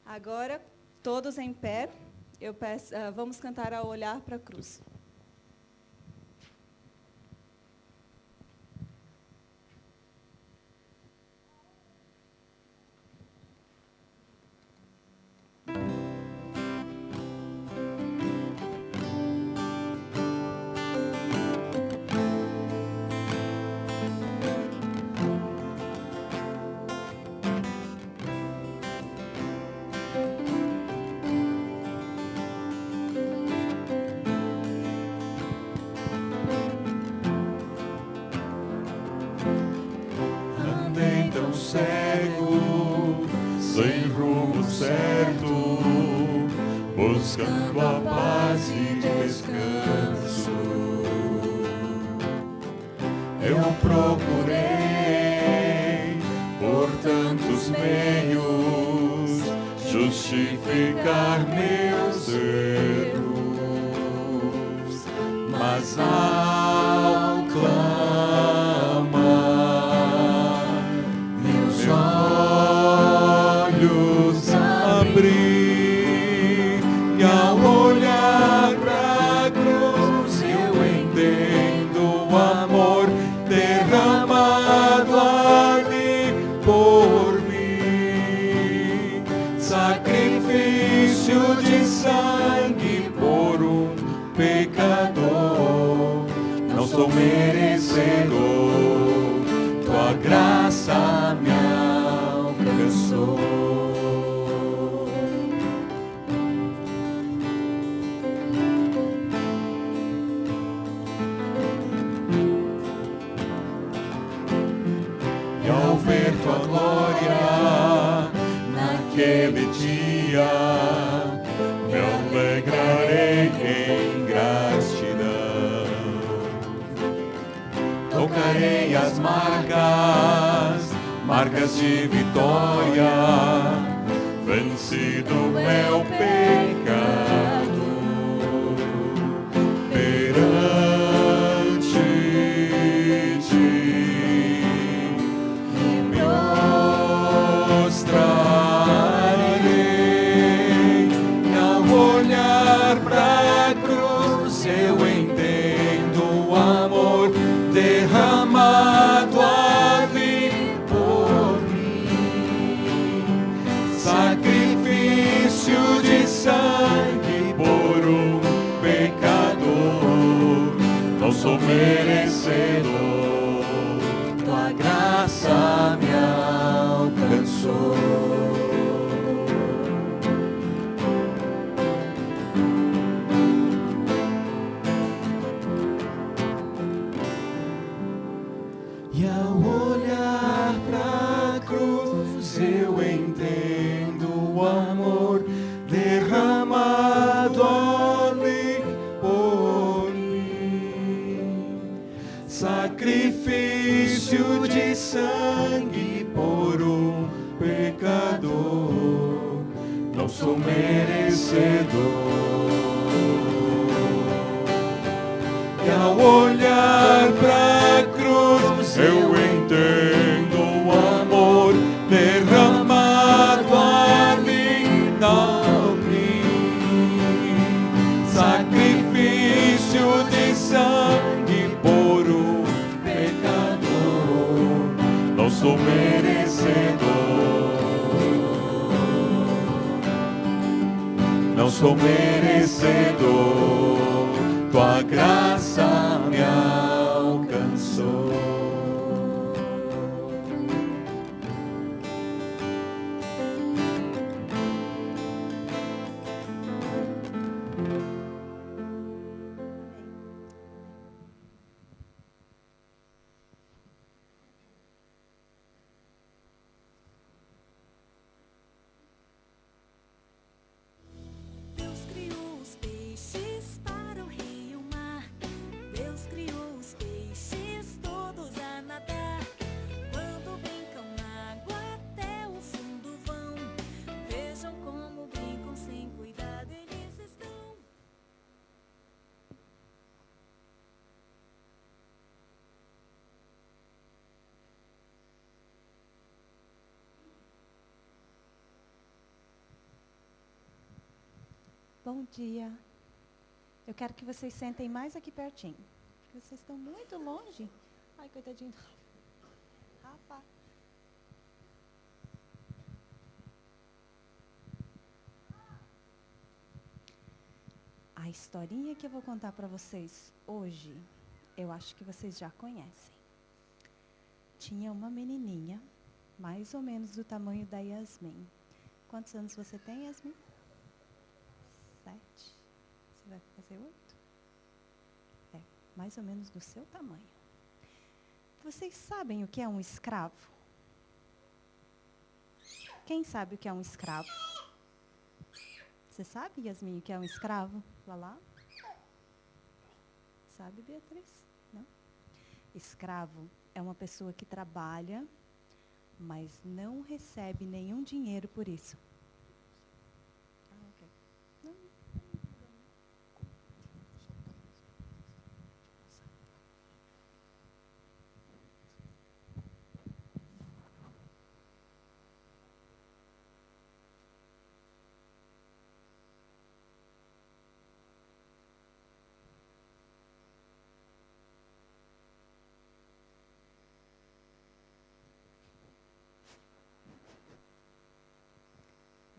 Agora, todos em pé, eu peço, vamos cantar Ao Olhar para a Cruz. Cego, sem rumo certo, buscando a paz e descanso. Eu procurei por tantos meios justificar meus erros, mas ao clamar olhos abrir e ao olhar pra cruz eu entendo o amor derramado ali por mim, sacrifício de sangue por um pecador. Não sou merecedor, tua graça me alcançou. E ao ver tua glória naquele dia, me alegrarei em gratidão. Tocarei as marcas de vitória, vencido é o pecado. Perante ti me prostrarei, e ao olhar pra cruz eu entendo o amor derramado ali por mim, sacrifício de sangue por um pecador. Não sou merecedor. E ao olhar pra cruz, eu entendo o amor derramado ali na mim. Sacrifício de sangue por um pecador. Não sou merecedor. Não sou merecedor. Tua graça me alcançou. Deus criou os peixes para o rio e o mar. Deus criou os peixes todos a nadar. Quando brincam na água até o fundo vão. Vejam como brincam sem cuidado eles estão. Bom dia. Eu quero que vocês sentem mais aqui pertinho. Porque vocês estão muito longe. Ai, coitadinho do Rafa. A historinha que eu vou contar para vocês hoje, eu acho que vocês já conhecem. Tinha uma menininha, mais ou menos do tamanho da Yasmin. Quantos anos você tem, Yasmin? 7. Você vai fazer 8? É, mais ou menos do seu tamanho. Vocês sabem o que é um escravo? Quem sabe o que é um escravo? Você sabe, Yasmin, o que é um escravo? Lá? Sabe, Beatriz? Não? Escravo é uma pessoa que trabalha, mas não recebe nenhum dinheiro por isso. Ok. Não.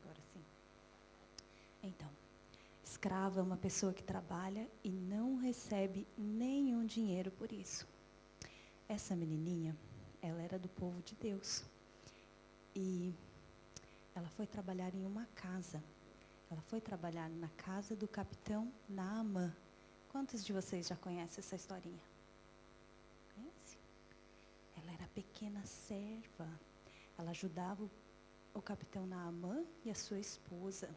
Agora sim. Então, escravo é uma pessoa que trabalha e não recebe nenhum dinheiro por isso. Essa menininha, ela era do povo de Deus. E ela foi trabalhar em uma casa. Ela foi trabalhar na casa do capitão Naamã. Quantos de vocês já conhecem essa historinha? Conhece? Ela era pequena serva. Ela ajudava o capitão Naamã e a sua esposa.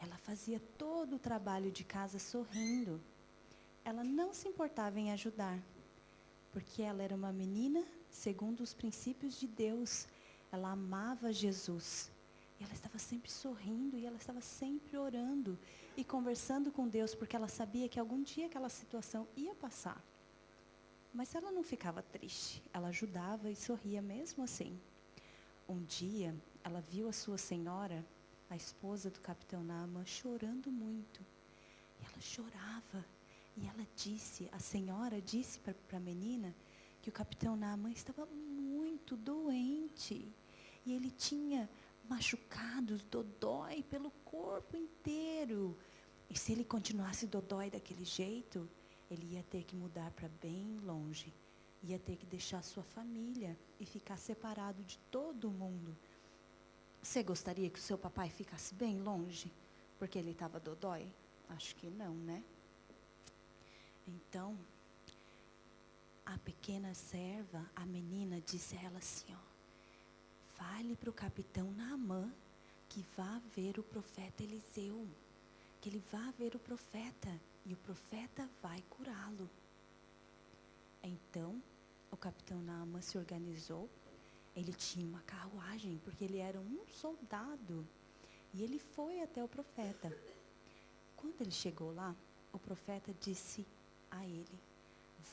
Ela fazia todo o trabalho de casa sorrindo. Ela não se importava em ajudar, porque ela era uma menina segundo os princípios de Deus. Ela amava Jesus. E ela estava sempre sorrindo e ela estava sempre orando e conversando com Deus, porque ela sabia que algum dia aquela situação ia passar. Mas ela não ficava triste. Ela ajudava e sorria mesmo assim. Um dia, ela viu a sua senhora, a esposa do capitão Naamã, chorando muito. E ela chorava. E ela disse, a senhora disse para a menina, que o capitão Naamã estava muito doente. E ele tinha machucados, dodói pelo corpo inteiro. E se ele continuasse dodói daquele jeito, ele ia ter que mudar para bem longe. Ia ter que deixar sua família e ficar separado de todo mundo. Você gostaria que o seu papai ficasse bem longe? Porque ele estava dodói? Acho que não, né? Então, a pequena serva, a menina, disse a ela assim, ó, fale para o capitão Naamã que vá ver o profeta Eliseu, que ele vá ver o profeta e o profeta vai curá-lo. Então, o capitão Naamã se organizou. Ele tinha uma carruagem, porque ele era um soldado. E ele foi até o profeta. Quando ele chegou lá, o profeta disse a ele: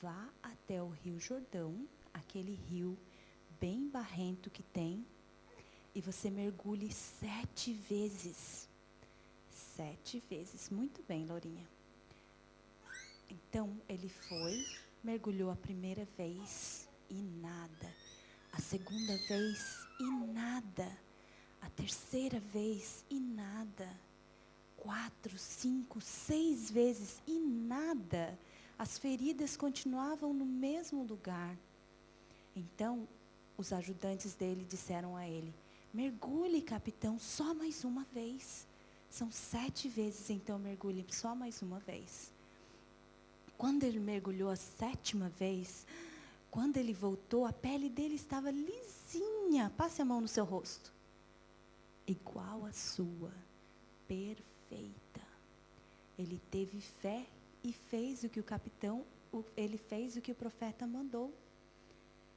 vá até o Rio Jordão, aquele rio bem barrento que tem, e você mergulhe 7 vezes. 7 vezes. Muito bem, Laurinha. Então, ele foi, mergulhou a primeira vez e nada. A segunda vez e nada. A terceira vez e nada. 4, 5, 6 vezes e nada. As feridas continuavam no mesmo lugar. Então, os ajudantes dele disseram a ele: mergulhe, capitão, só mais uma vez. São 7 vezes, então mergulhe só mais uma vez. Quando ele mergulhou a 7ª vez, quando ele voltou, a pele dele estava lisinha. Passe a mão no seu rosto. Igual à sua, perfeita. Ele teve fé e fez o que ele fez o que o profeta mandou.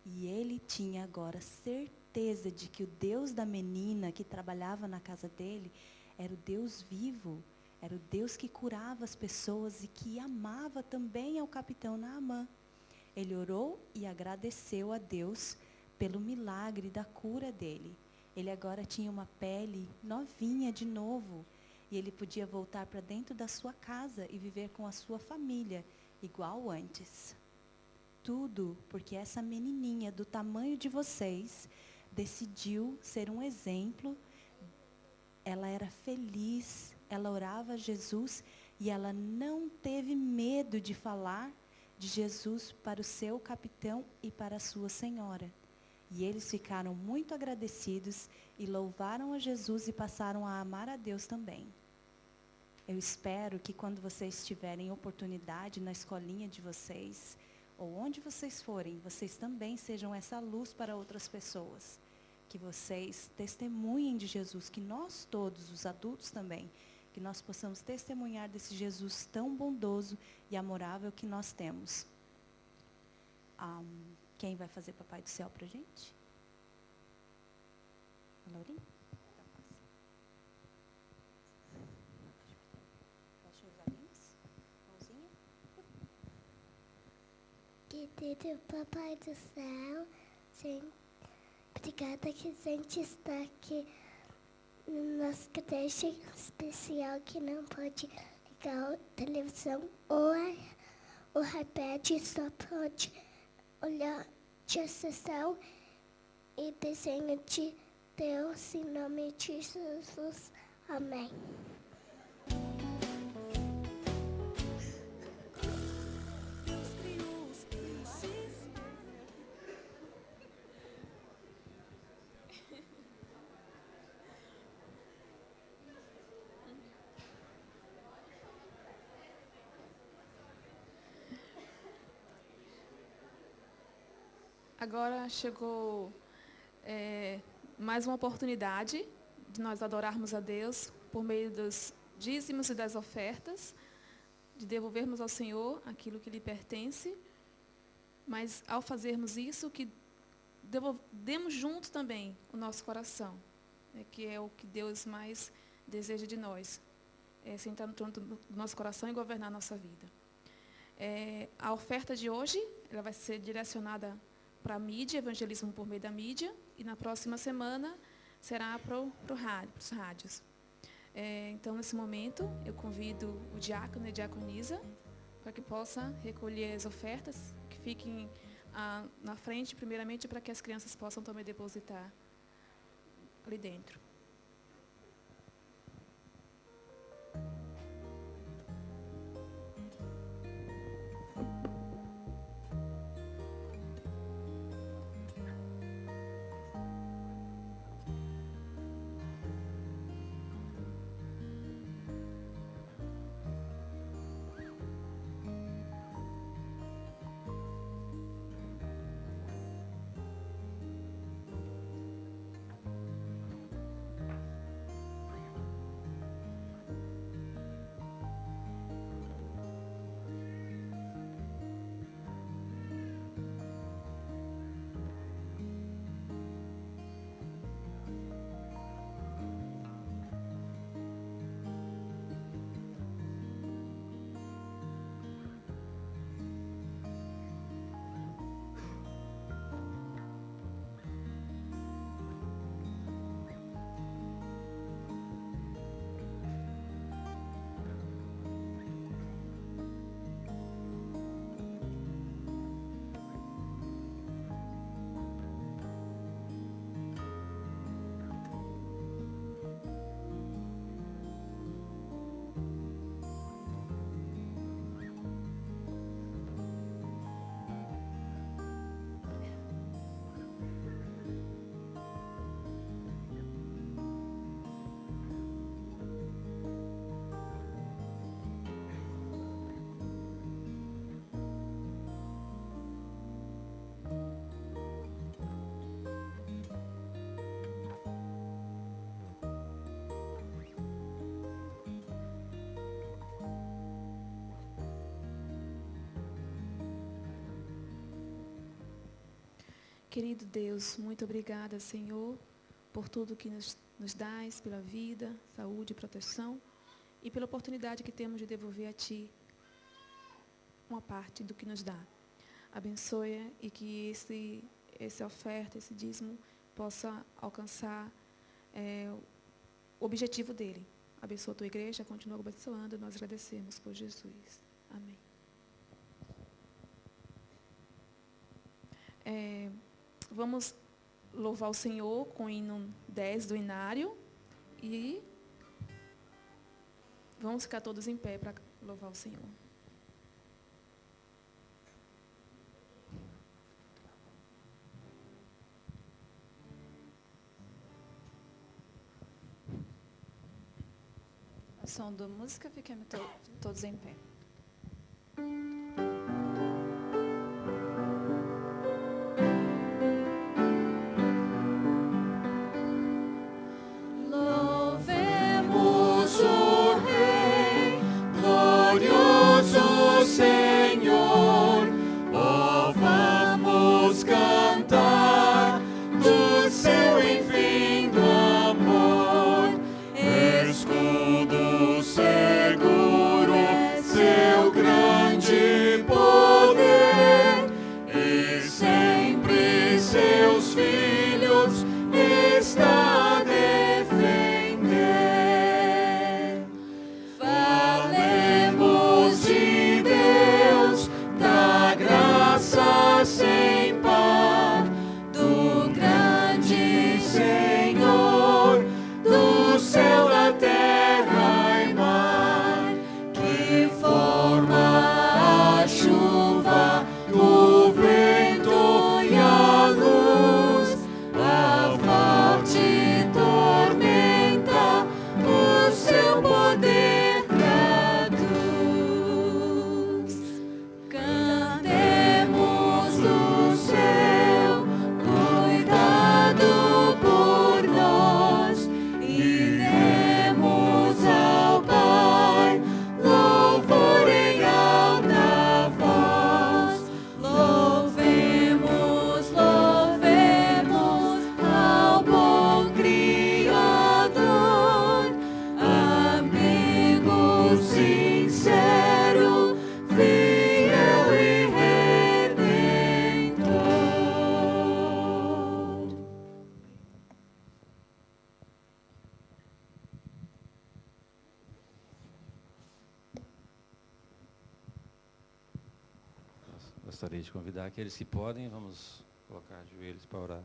E ele tinha agora certeza de que o Deus da menina que trabalhava na casa dele era o Deus vivo, era o Deus que curava as pessoas e que amava também ao capitão Naamã. Ele orou e agradeceu a Deus pelo milagre da cura dele. Ele agora tinha uma pele novinha de novo e ele podia voltar para dentro da sua casa e viver com a sua família, igual antes. Tudo porque essa menininha do tamanho de vocês decidiu ser um exemplo. Ela era feliz, ela orava a Jesus e ela não teve medo de falar de Jesus para o seu capitão e para a sua senhora. E eles ficaram muito agradecidos e louvaram a Jesus e passaram a amar a Deus também. Eu espero que quando vocês tiverem oportunidade na escolinha de vocês, ou onde vocês forem, vocês também sejam essa luz para outras pessoas. Que vocês testemunhem de Jesus, que nós todos, os adultos também, que nós possamos testemunhar desse Jesus tão bondoso e amorável que nós temos. Quem vai fazer Papai do Céu para a gente? A Laurinha? Fecha os olhinhos. Mãozinha. Querido Papai do Céu, obrigada que a gente está aqui na nossa creche especial que não pode ligar a televisão ou o iPad, só pode olhar de sessão e desenho de Deus, em nome de Jesus. Amém. Deus criou os peixes. Agora chegou mais uma oportunidade de nós adorarmos a Deus por meio dos dízimos e das ofertas, de devolvermos ao Senhor aquilo que lhe pertence, mas ao fazermos isso, que demos junto também o nosso coração, né, que é o que Deus mais deseja de nós, sentar no trono do nosso coração e governar a nossa vida. A oferta de hoje ela vai ser direcionada para a mídia, evangelismo por meio da mídia, e na próxima semana será para os rádios. Então, nesse momento, eu convido o diácono e a diaconisa para que possa recolher as ofertas, que fiquem na frente, primeiramente, para que as crianças possam também depositar ali dentro. Querido Deus, muito obrigada, Senhor, por tudo que nos dás, pela vida, saúde e proteção, e pela oportunidade que temos de devolver a Ti uma parte do que nos dá. Abençoe e que essa oferta, esse dízimo, possa alcançar o objetivo dele. Abençoa a Tua igreja, continua abençoando, nós agradecemos por Jesus. Amém. Vamos louvar o Senhor com o hino 10 do Inário e vamos ficar todos em pé para louvar o Senhor. O som da música, fiquemos todos em pé. Louvemos o Rei, glorioso Senhor. Oh, vamos cantar do seu infindo amor. Escudo seguro, seu grande poder, e sempre seus filhos está a defender. Falemos de Deus, da graça sem par, do grande Senhor, do céu, da terra e mar, que forma a chuva, o vento e a luz, a forte tormenta, o seu poder traduz. Cantemos do céu, cuidado por nós, e demos ao Pai louvor em alta voz. Louvemos, louvemos ao bom Criador, amigo sincero, fiel e redentor. Gostaria de convidar aqueles que podem, vamos colocar de joelhos para orar.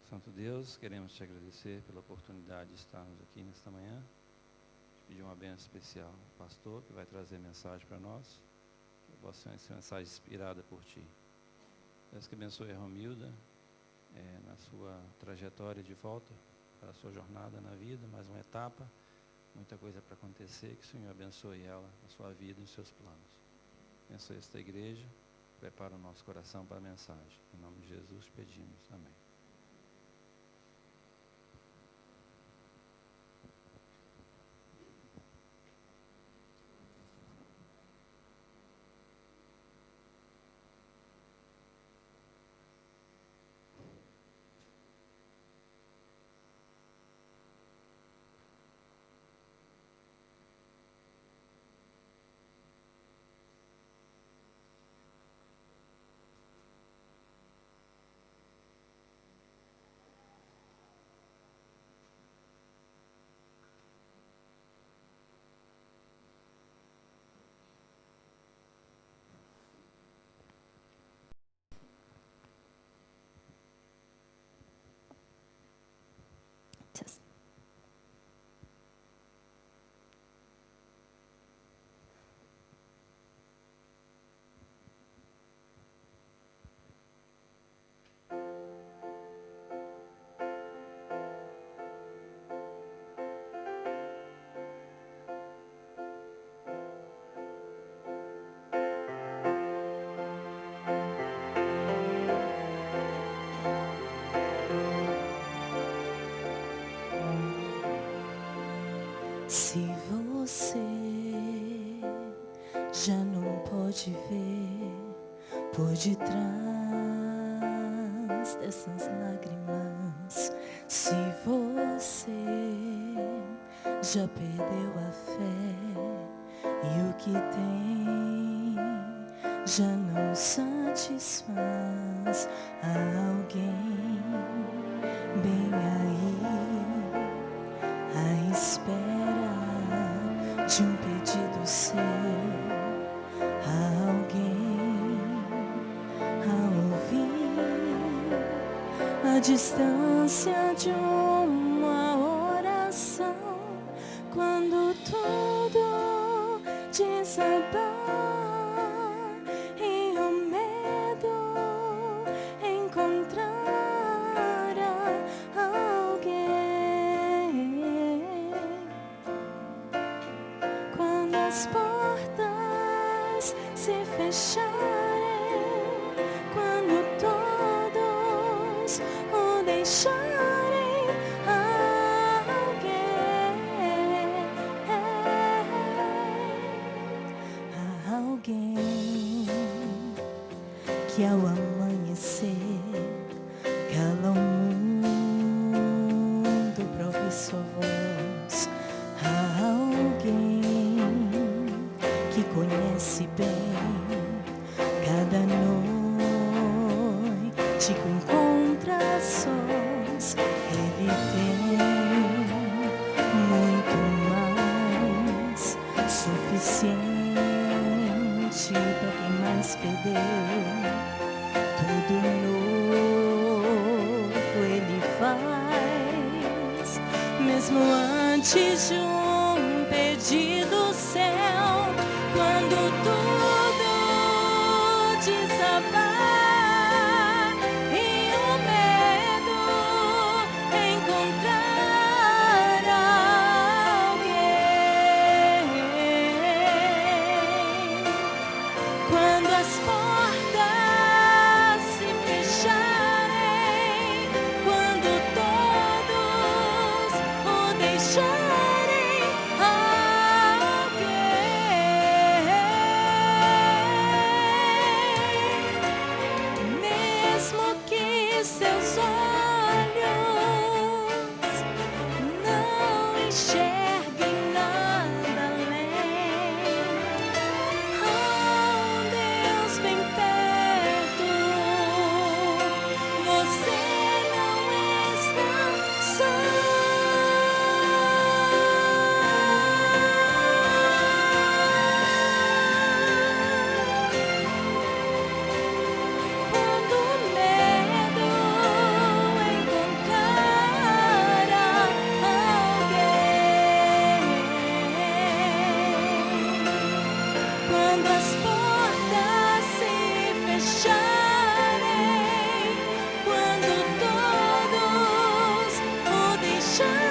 Santo Deus, queremos te agradecer pela oportunidade de estarmos aqui nesta manhã. Te pedir uma bênção especial ao pastor que vai trazer mensagem para nós. Que possa ser uma mensagem inspirada por ti. Deus que abençoe a Romilda na sua trajetória de volta para a sua jornada na vida, mais uma etapa. Muita coisa para acontecer, que o Senhor abençoe ela, a sua vida e os seus planos. Abençoe esta igreja, prepara o nosso coração para a mensagem. Em nome de Jesus pedimos. Amém. Se você já não pode ver por detrás dessas lágrimas. Se você já perdeu a fé e o que tem já não satisfaz, há alguém bem aí à espera de um pedido seu. Há alguém a ouvir a distância de uma oração. Quando tudo desabar e o medo encontrar alguém, quando as portas se fecharem, quando todos o deixarem, há alguém que ao amanhecer cala o mundo pra ouvir sua voz. Há alguém que conhece bem cada noite que encontra sós. Ele tem muito mais, suficiente para quem mais perdeu. Tudo novo ele faz, mesmo antes de um pedido seu. Quando tudo desabar e o medo encontrar alguém, quando as portas se fecharem, quando todos o deixarem, alguém, mesmo que seus olhos não enxerguem nada além, Deus bem perto, você não está só. Quando o medo encontrar alguém, quando as portas se fecharem, quando todos o deixarem,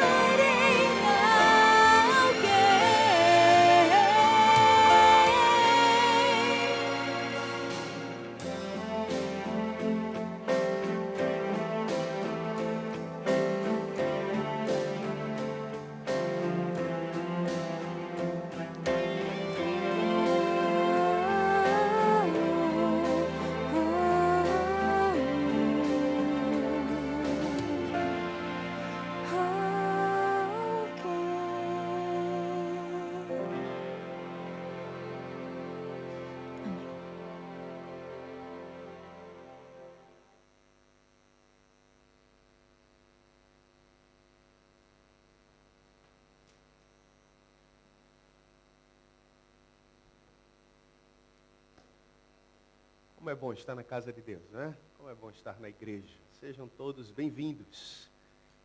Como é bom estar na casa de Deus, né? Como é bom estar na igreja. Sejam todos bem-vindos.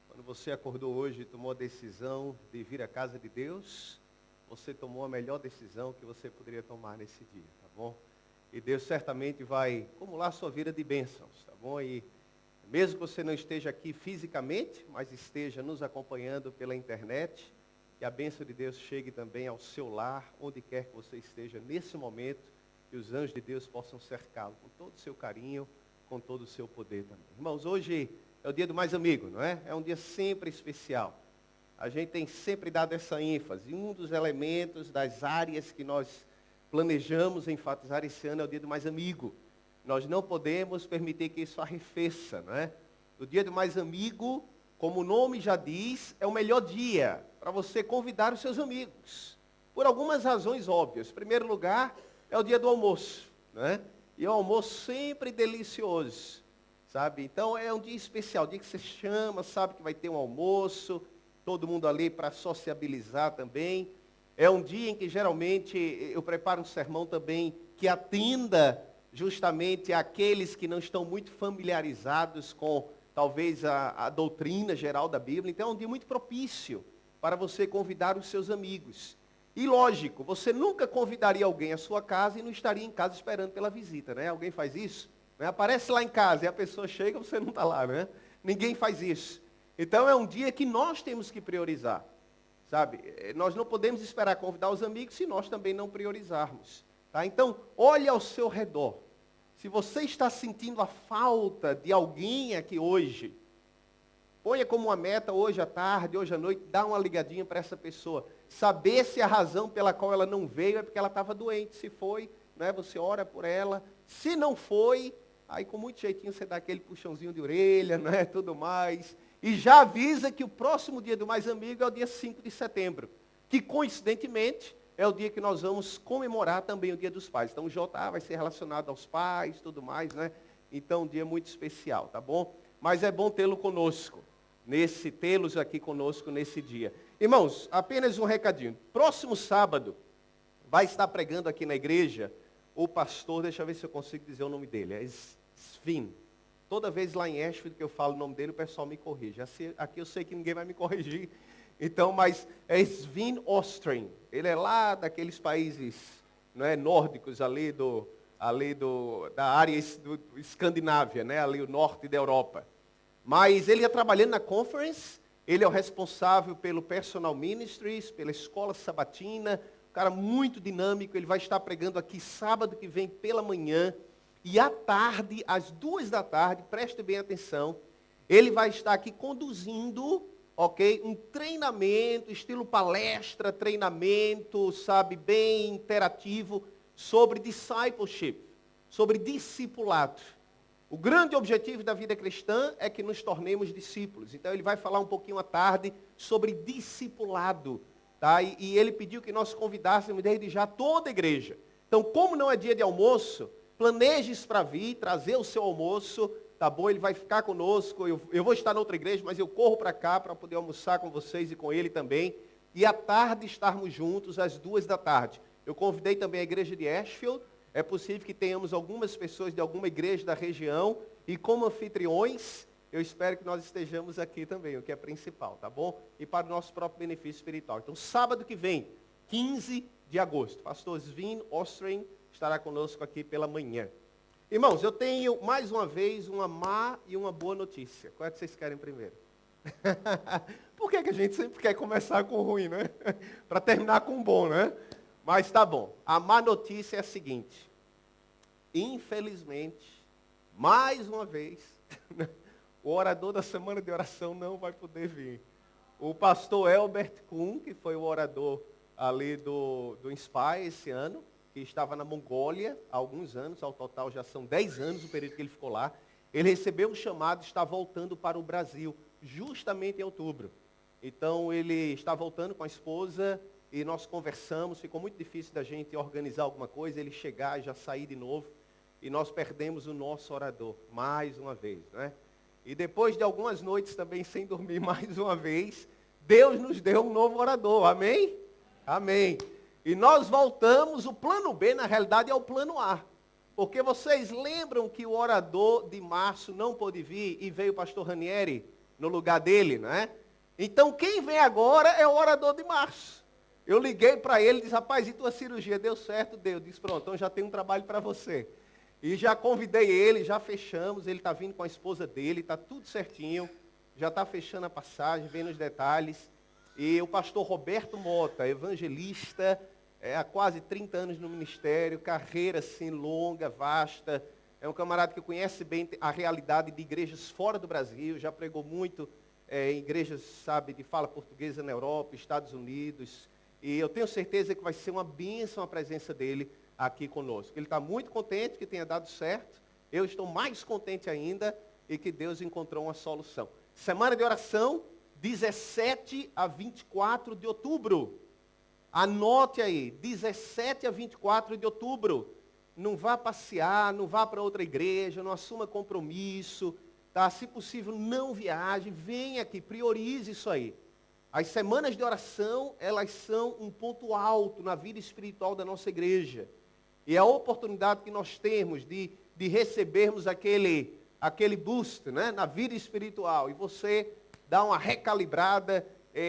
Quando você acordou hoje e tomou a decisão de vir à casa de Deus, você tomou a melhor decisão que você poderia tomar nesse dia, tá bom? E Deus certamente vai acumular a sua vida de bênçãos, tá bom? E mesmo que você não esteja aqui fisicamente, mas esteja nos acompanhando pela internet, que a bênção de Deus chegue também ao seu lar, onde quer que você esteja nesse momento, que os anjos de Deus possam cercá-lo com todo o seu carinho, com todo o seu poder também. Irmãos, hoje é o dia do mais amigo, não é? É um dia sempre especial. A gente tem sempre dado essa ênfase. E um dos elementos, das áreas que nós planejamos enfatizar esse ano é o Dia do Mais Amigo. Nós não podemos permitir que isso arrefeça, não é? O Dia do Mais Amigo, como o nome já diz, é o melhor dia para você convidar os seus amigos. Por algumas razões óbvias. Em primeiro lugar, é o dia do almoço, né? E é um almoço sempre delicioso, sabe? Então é um dia especial, dia que você chama, sabe que vai ter um almoço, todo mundo ali para sociabilizar também. É um dia em que geralmente eu preparo um sermão também que atenda justamente àqueles que não estão muito familiarizados com talvez a doutrina geral da Bíblia. Então é um dia muito propício para você convidar os seus amigos. E lógico, você nunca convidaria alguém à sua casa e não estaria em casa esperando pela visita, né? Alguém faz isso? Né? Aparece lá em casa e a pessoa chega e você não está lá, né? Ninguém faz isso. Então é um dia que nós temos que priorizar, sabe? Nós não podemos esperar convidar os amigos se nós também não priorizarmos, tá? Então, olhe ao seu redor. Se você está sentindo a falta de alguém aqui hoje, ponha como uma meta hoje à tarde, hoje à noite, dá uma ligadinha para essa pessoa. Saber se a razão pela qual ela não veio é porque ela estava doente. Se foi, né, você ora por ela. Se não foi, aí com muito jeitinho você dá aquele puxãozinho de orelha, né, tudo mais. E já avisa que o próximo dia do Mais Amigo é o dia 5 de setembro. Que coincidentemente é o dia que nós vamos comemorar também o Dia dos Pais. Então o JA vai ser relacionado aos pais, tudo mais, né? Então um dia muito especial, tá bom? Mas é bom tê-lo conosco. Tê-los aqui conosco nesse dia. Irmãos, apenas um recadinho. Próximo sábado, vai estar pregando aqui na igreja o pastor, deixa eu ver se eu consigo dizer o nome dele, é Svin. Toda vez lá em Ashfield que eu falo o nome dele, o pessoal me corrige. Aqui eu sei que ninguém vai me corrigir. Então, mas é Svin Ostrin. Ele é lá daqueles países, não é, nórdicos da área do Escandinávia, né, ali o norte da Europa. Mas ele ia trabalhando na Conference, ele é o responsável pelo Personal Ministries, pela escola sabatina, um cara muito dinâmico, ele vai estar pregando aqui sábado que vem pela manhã, e à tarde, às 14h, preste bem atenção, ele vai estar aqui conduzindo, ok, um treinamento, estilo palestra, treinamento, sabe, bem interativo, sobre discipleship, sobre discipulado. O grande objetivo da vida cristã é que nos tornemos discípulos. Então ele vai falar um pouquinho à tarde sobre discipulado, tá? E ele pediu que nós convidássemos desde já toda a igreja. Então, como não é dia de almoço, planeje-se para vir, trazer o seu almoço, tá bom? Ele vai ficar conosco, eu vou estar na outra igreja, mas eu corro para cá para poder almoçar com vocês e com ele também. E à tarde estarmos juntos às 14h. Eu convidei também a igreja de Ashfield. É possível que tenhamos algumas pessoas de alguma igreja da região e como anfitriões, eu espero que nós estejamos aqui também, o que é principal, tá bom? E para o nosso próprio benefício espiritual. Então, sábado que vem, 15 de agosto, pastor Svin Ostrin estará conosco aqui pela manhã. Irmãos, eu tenho mais uma vez uma má e uma boa notícia. Qual é que vocês querem primeiro? Por que a gente sempre quer começar com ruim, né? Para terminar com bom, né? Mas tá bom. A má notícia é a seguinte. Infelizmente, mais uma vez, o orador da semana de oração não vai poder vir. O pastor Elbert Kuhn, que foi o orador ali do Inspire esse ano, que estava na Mongólia há alguns anos, ao total já são 10 anos o período que ele ficou lá, ele recebeu um chamado, está voltando para o Brasil, justamente em outubro. Então ele está voltando com a esposa, e nós conversamos, ficou muito difícil da gente organizar alguma coisa, ele chegar e já sair de novo. E nós perdemos o nosso orador, mais uma vez, né? E depois de algumas noites também sem dormir mais uma vez, Deus nos deu um novo orador, amém? Amém. E nós voltamos, o plano B na realidade é o plano A. Porque vocês lembram que o orador de março não pôde vir e veio o pastor Ranieri no lugar dele, né? Então quem vem agora é o orador de março. Eu liguei para ele e disse, rapaz, e tua cirurgia deu certo? Deu. Disse, pronto, então já tem um trabalho para você. E já convidei ele, já fechamos, ele está vindo com a esposa dele, está tudo certinho, já está fechando a passagem, vendo os detalhes. E o pastor Roberto Mota, evangelista, há quase 30 anos no ministério, carreira assim longa, vasta. É um camarada que conhece bem a realidade de igrejas fora do Brasil, já pregou muito em igrejas, sabe, de fala portuguesa na Europa, Estados Unidos. E eu tenho certeza que vai ser uma bênção a presença dele aqui conosco. Ele está muito contente que tenha dado certo. Eu estou mais contente ainda e que Deus encontrou uma solução. Semana de oração, 17 a 24 de outubro. Anote aí, 17 a 24 de outubro. Não vá passear, não vá para outra igreja, não assuma compromisso, tá? Se possível, não viaje, venha aqui, priorize isso aí. As semanas de oração, elas são um ponto alto na vida espiritual da nossa igreja. E é a oportunidade que nós temos de recebermos aquele boost, né, na vida espiritual. E você dá uma recalibrada,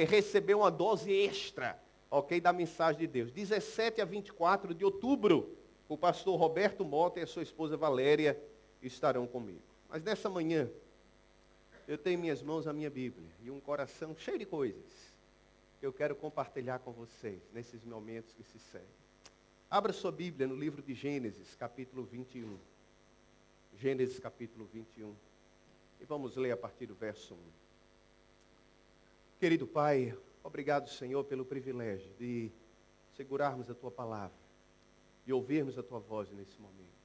receber uma dose extra, ok, da mensagem de Deus. 17 a 24 de outubro. O pastor Roberto Mota e a sua esposa Valéria estarão comigo. Mas nessa manhã, eu tenho em minhas mãos a minha Bíblia e um coração cheio de coisas que eu quero compartilhar com vocês nesses momentos que se seguem. Abra sua Bíblia no livro de Gênesis, capítulo 21. Gênesis, capítulo 21. E vamos ler a partir do verso 1. Querido Pai, obrigado, Senhor, pelo privilégio de segurarmos a Tua palavra e ouvirmos a Tua voz nesse momento.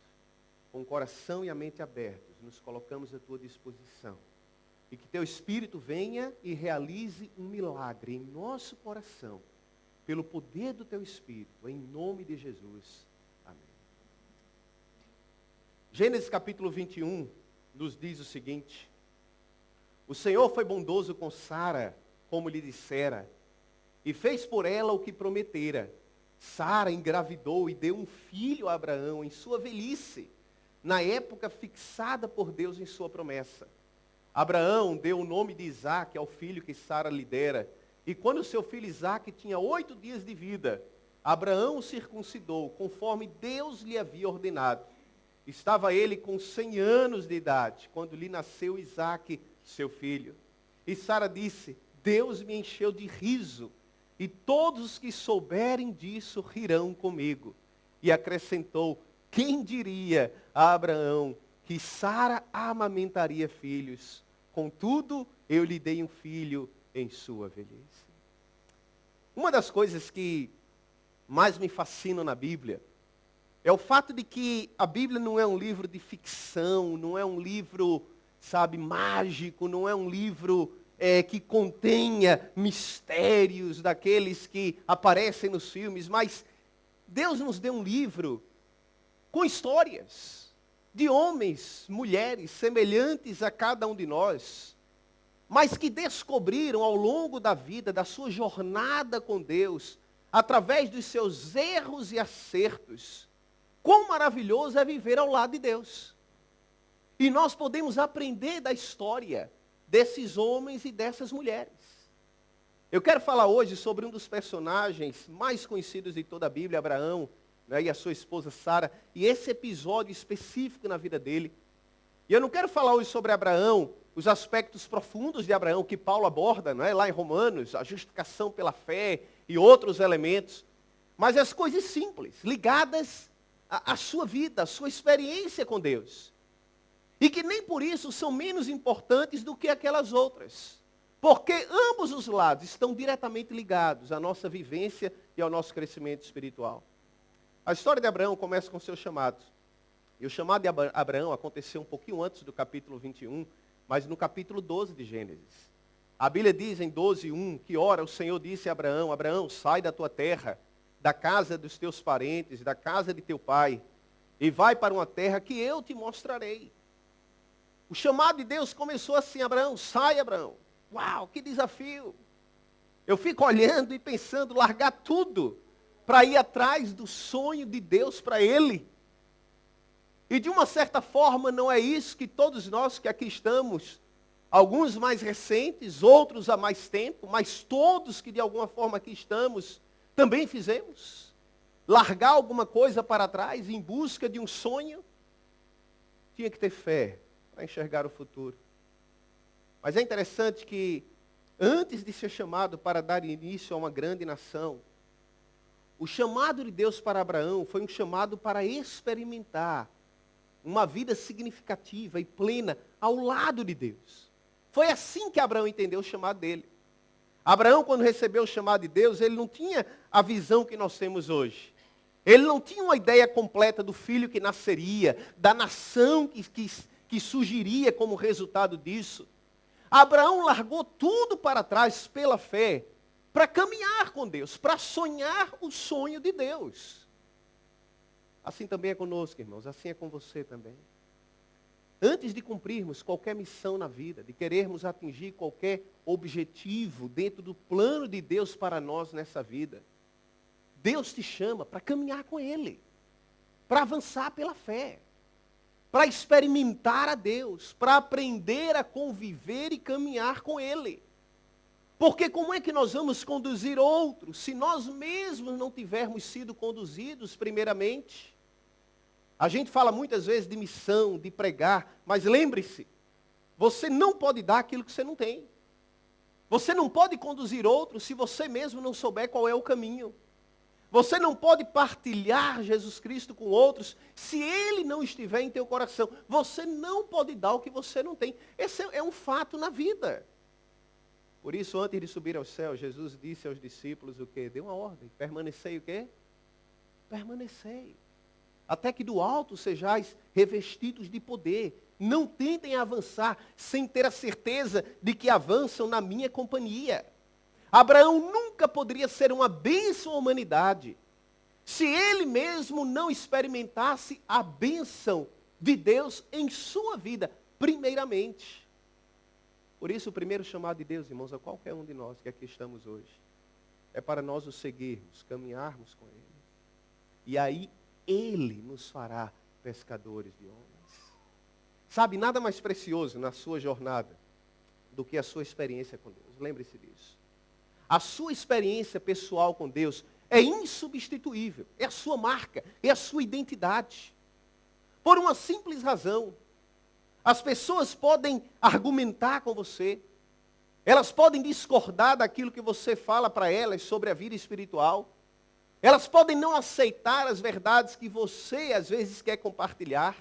Com o coração e a mente abertos, nos colocamos à Tua disposição. E que Teu Espírito venha e realize um milagre em nosso coração, pelo poder do Teu Espírito, em nome de Jesus. Amém. Gênesis capítulo 21 nos diz o seguinte: o Senhor foi bondoso com Sara, como lhe dissera, e fez por ela o que prometera. Sara engravidou e deu um filho a Abraão em sua velhice, na época fixada por Deus em sua promessa. Abraão deu o nome de Isaque ao filho que Sara lhe dera. E quando seu filho Isaque tinha 8 dias de vida, Abraão o circuncidou, conforme Deus lhe havia ordenado. Estava ele com 100 anos de idade, quando lhe nasceu Isaque, seu filho. E Sara disse: Deus me encheu de riso, e todos os que souberem disso rirão comigo. E acrescentou: quem diria a Abraão que Sara amamentaria filhos? Contudo, eu lhe dei um filho em sua velhice. Uma das coisas que mais me fascinam na Bíblia é o fato de que a Bíblia não é um livro de ficção, não é um livro, sabe, mágico, não é um livro que contenha mistérios daqueles que aparecem nos filmes, mas Deus nos deu um livro com histórias de homens, mulheres, semelhantes a cada um de nós, mas que descobriram ao longo da vida, da sua jornada com Deus, através dos seus erros e acertos, quão maravilhoso é viver ao lado de Deus. E nós podemos aprender da história desses homens e dessas mulheres. Eu quero falar hoje sobre um dos personagens mais conhecidos de toda a Bíblia, Abraão, né, e a sua esposa Sara, e esse episódio específico na vida dele. E eu não quero falar hoje sobre Abraão, os aspectos profundos de Abraão que Paulo aborda, né, lá em Romanos, a justificação pela fé e outros elementos, mas as coisas simples, ligadas à sua vida, à sua experiência com Deus. E que nem por isso são menos importantes do que aquelas outras. Porque ambos os lados estão diretamente ligados à nossa vivência e ao nosso crescimento espiritual. A história de Abraão começa com o seu chamado. E o chamado de Abraão aconteceu um pouquinho antes do capítulo 21, mas no capítulo 12 de Gênesis. A Bíblia diz em 12:1 que, ora, o Senhor disse a Abraão: Abraão, sai da tua terra, da casa dos teus parentes, da casa de teu pai, e vai para uma terra que eu te mostrarei. O chamado de Deus começou assim: Abraão, sai, Abraão. Uau, que desafio. Eu fico olhando e pensando, largar tudo para ir atrás do sonho de Deus para ele. E de uma certa forma não é isso que todos nós que aqui estamos, alguns mais recentes, outros há mais tempo, mas todos que de alguma forma aqui estamos, também fizemos. Largar alguma coisa para trás em busca de um sonho. Tinha que ter fé para enxergar o futuro. Mas é interessante que, antes de ser chamado para dar início a uma grande nação, o chamado de Deus para Abraão foi um chamado para experimentar uma vida significativa e plena ao lado de Deus. Foi assim que Abraão entendeu o chamado dele. Abraão, quando recebeu o chamado de Deus, ele não tinha a visão que nós temos hoje. Ele não tinha uma ideia completa do filho que nasceria, da nação que surgiria como resultado disso. Abraão largou tudo para trás pela fé, para caminhar com Deus, para sonhar o sonho de Deus. Assim também é conosco, irmãos, assim é com você também. Antes de cumprirmos qualquer missão na vida, de querermos atingir qualquer objetivo dentro do plano de Deus para nós nessa vida, Deus te chama para caminhar com Ele, para avançar pela fé, para experimentar a Deus, para aprender a conviver e caminhar com Ele. Porque como é que nós vamos conduzir outros se nós mesmos não tivermos sido conduzidos primeiramente? A gente fala muitas vezes de missão, de pregar, mas lembre-se, você não pode dar aquilo que você não tem. Você não pode conduzir outros se você mesmo não souber qual é o caminho. Você não pode partilhar Jesus Cristo com outros se Ele não estiver em teu coração. Você não pode dar o que você não tem. Esse é um fato na vida. Por isso, antes de subir aos céus, Jesus disse aos discípulos o quê? Deu uma ordem. Permanecei o quê? Permanecei. Até que do alto sejais revestidos de poder. Não tentem avançar sem ter a certeza de que avançam na minha companhia. Abraão nunca poderia ser uma bênção à humanidade se ele mesmo não experimentasse a bênção de Deus em sua vida, primeiramente. Por isso, o primeiro chamado de Deus, irmãos, a qualquer um de nós que aqui estamos hoje, é para nós o seguirmos, caminharmos com Ele. E aí, Ele nos fará pescadores de homens. Sabe, nada mais precioso na sua jornada do que a sua experiência com Deus. Lembre-se disso. A sua experiência pessoal com Deus é insubstituível. É a sua marca, é a sua identidade. Por uma simples razão. As pessoas podem argumentar com você. Elas podem discordar daquilo que você fala para elas sobre a vida espiritual. Elas podem não aceitar as verdades que você às vezes quer compartilhar.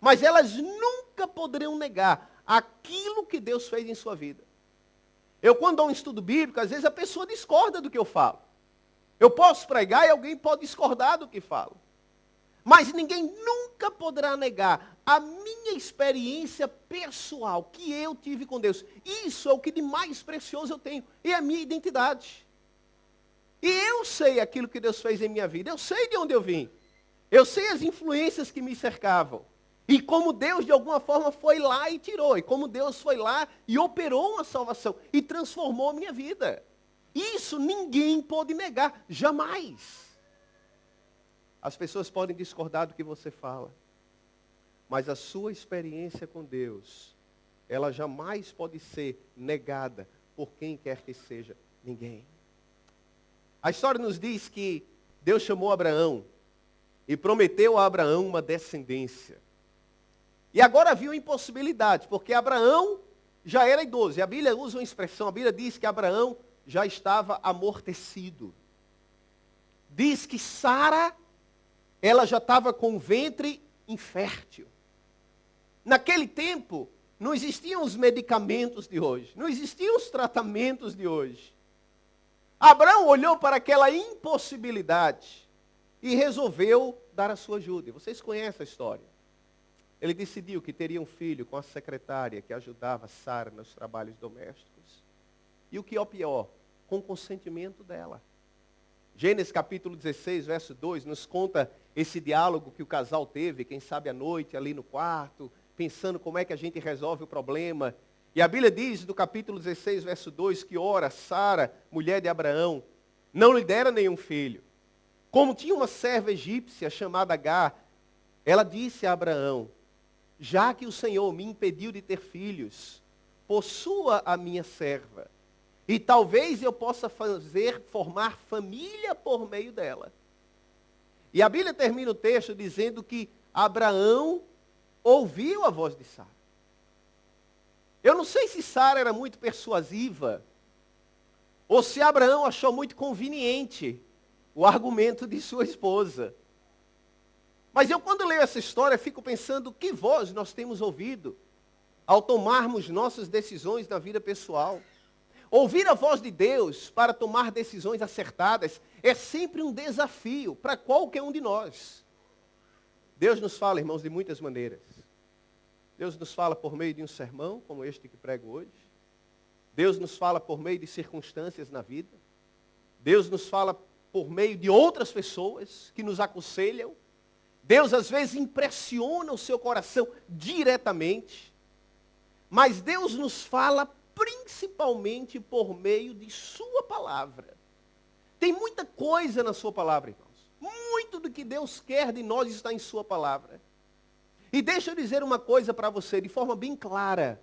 Mas elas nunca poderão negar aquilo que Deus fez em sua vida. Eu, quando dou um estudo bíblico, às vezes a pessoa discorda do que eu falo. Eu posso pregar e alguém pode discordar do que falo. Mas ninguém nunca poderá negar a minha experiência pessoal que eu tive com Deus. Isso é o que de mais precioso eu tenho. E a minha identidade. E eu sei aquilo que Deus fez em minha vida. Eu sei de onde eu vim. Eu sei as influências que me cercavam. E como Deus, de alguma forma, foi lá e tirou. E como Deus foi lá e operou uma salvação. E transformou a minha vida. Isso ninguém pode negar. Jamais. As pessoas podem discordar do que você fala. Mas a sua experiência com Deus, ela jamais pode ser negada por quem quer que seja. Ninguém. A história nos diz que Deus chamou Abraão e prometeu a Abraão uma descendência. E agora havia uma impossibilidade, porque Abraão já era idoso. E a Bíblia usa uma expressão, a Bíblia diz que Abraão já estava amortecido. Diz que Sara, ela já estava com o ventre infértil. Naquele tempo, não existiam os medicamentos de hoje, não existiam os tratamentos de hoje. Abraão olhou para aquela impossibilidade e resolveu dar a sua ajuda. Vocês conhecem a história. Ele decidiu que teria um filho com a secretária que ajudava Sara nos trabalhos domésticos. E o que é o pior, com o consentimento dela. Gênesis capítulo 16, verso 2, nos conta esse diálogo que o casal teve, quem sabe à noite, ali no quarto, pensando como é que a gente resolve o problema. E a Bíblia diz, do capítulo 16, verso 2, que ora, Sara, mulher de Abraão, não lhe dera nenhum filho. Como tinha uma serva egípcia chamada Agar, ela disse a Abraão, já que o Senhor me impediu de ter filhos, possua a minha serva. E talvez eu possa formar família por meio dela. E a Bíblia termina o texto dizendo que Abraão ouviu a voz de Sara. Eu não sei se Sara era muito persuasiva, ou se Abraão achou muito conveniente o argumento de sua esposa. Mas eu, quando leio essa história, fico pensando que voz nós temos ouvido ao tomarmos nossas decisões na vida pessoal. ouvir a voz de Deus para tomar decisões acertadas é sempre um desafio para qualquer um de nós. Deus nos fala, irmãos, de muitas maneiras. Deus nos fala por meio de um sermão, como este que prego hoje. Deus nos fala por meio de circunstâncias na vida. Deus nos fala por meio de outras pessoas que nos aconselham. Deus às vezes impressiona o seu coração diretamente. Mas Deus nos fala principalmente por meio de sua palavra. Tem muita coisa na sua palavra, irmãos. Muito do que Deus quer de nós está em sua palavra. E deixa eu dizer uma coisa para você, de forma bem clara.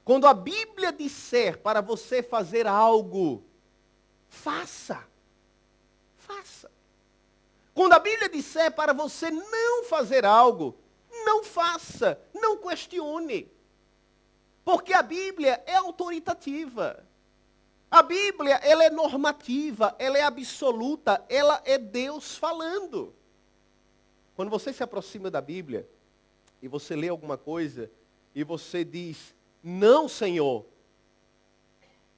Quando a Bíblia disser para você fazer algo, faça. Faça. Quando a Bíblia disser para você não fazer algo, não faça, não questione. Porque a Bíblia é autoritativa. A Bíblia, ela é normativa, ela é absoluta, ela é Deus falando. Quando você se aproxima da Bíblia, e você lê alguma coisa, e você diz, não, Senhor,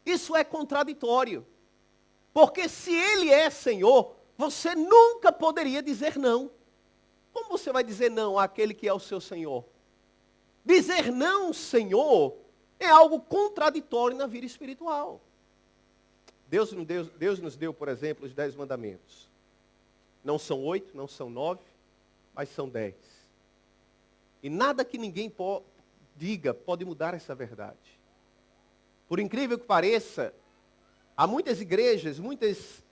isso é contraditório. Porque se Ele é Senhor, você nunca poderia dizer não. Como você vai dizer não àquele que é o seu Senhor? Dizer não, Senhor, é algo contraditório na vida espiritual. Deus nos deu, por exemplo, os 10 mandamentos. Não são 8, não são 9, mas são 10. E nada que ninguém diga pode mudar essa verdade. Por incrível que pareça, há muitas igrejas, muitas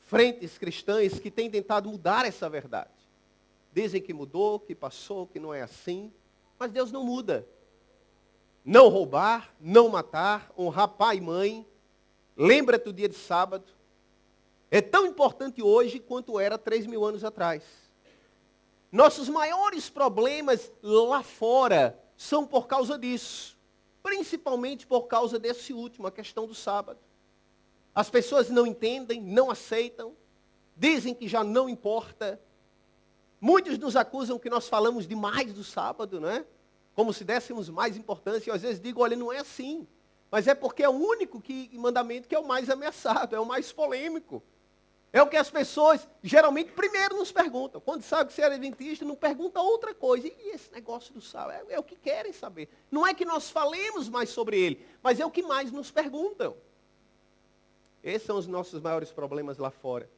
frentes cristãs que têm tentado mudar essa verdade. Dizem que mudou, que passou, que não é assim. Mas Deus não muda. Não roubar, não matar, honrar pai e mãe. Lembra-te do dia de sábado. É tão importante hoje quanto era 3.000 anos atrás. Nossos maiores problemas lá fora são por causa disso. Principalmente por causa desse último, a questão do sábado. As pessoas não entendem, não aceitam, dizem que já não importa. Muitos nos acusam que nós falamos demais do sábado, não é? Como se dessemos mais importância. Eu às vezes digo, olha, não é assim. Mas é porque é o único mandamento que é o mais ameaçado, é o mais polêmico. É o que as pessoas geralmente primeiro nos perguntam. Quando sabe que você é adventista, não pergunta outra coisa. E esse negócio do sábado? É o que querem saber. Não é que nós falemos mais sobre ele, mas é o que mais nos perguntam. Esses são os nossos maiores problemas lá fora.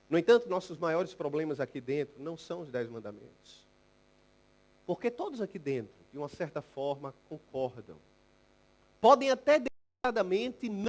No entanto, nossos maiores problemas aqui dentro não são os 10 mandamentos. Porque todos aqui dentro, de uma certa forma, concordam. Podem até declaradamente não.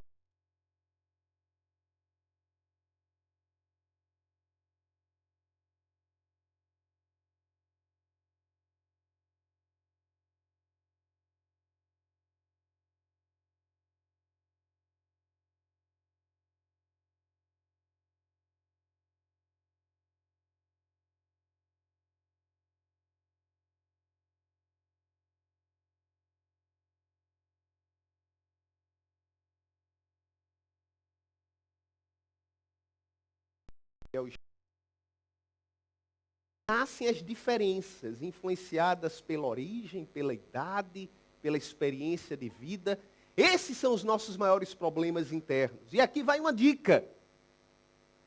Nascem as diferenças, influenciadas pela origem, pela idade, pela experiência de vida. Esses são os nossos maiores problemas internos. E aqui vai uma dica.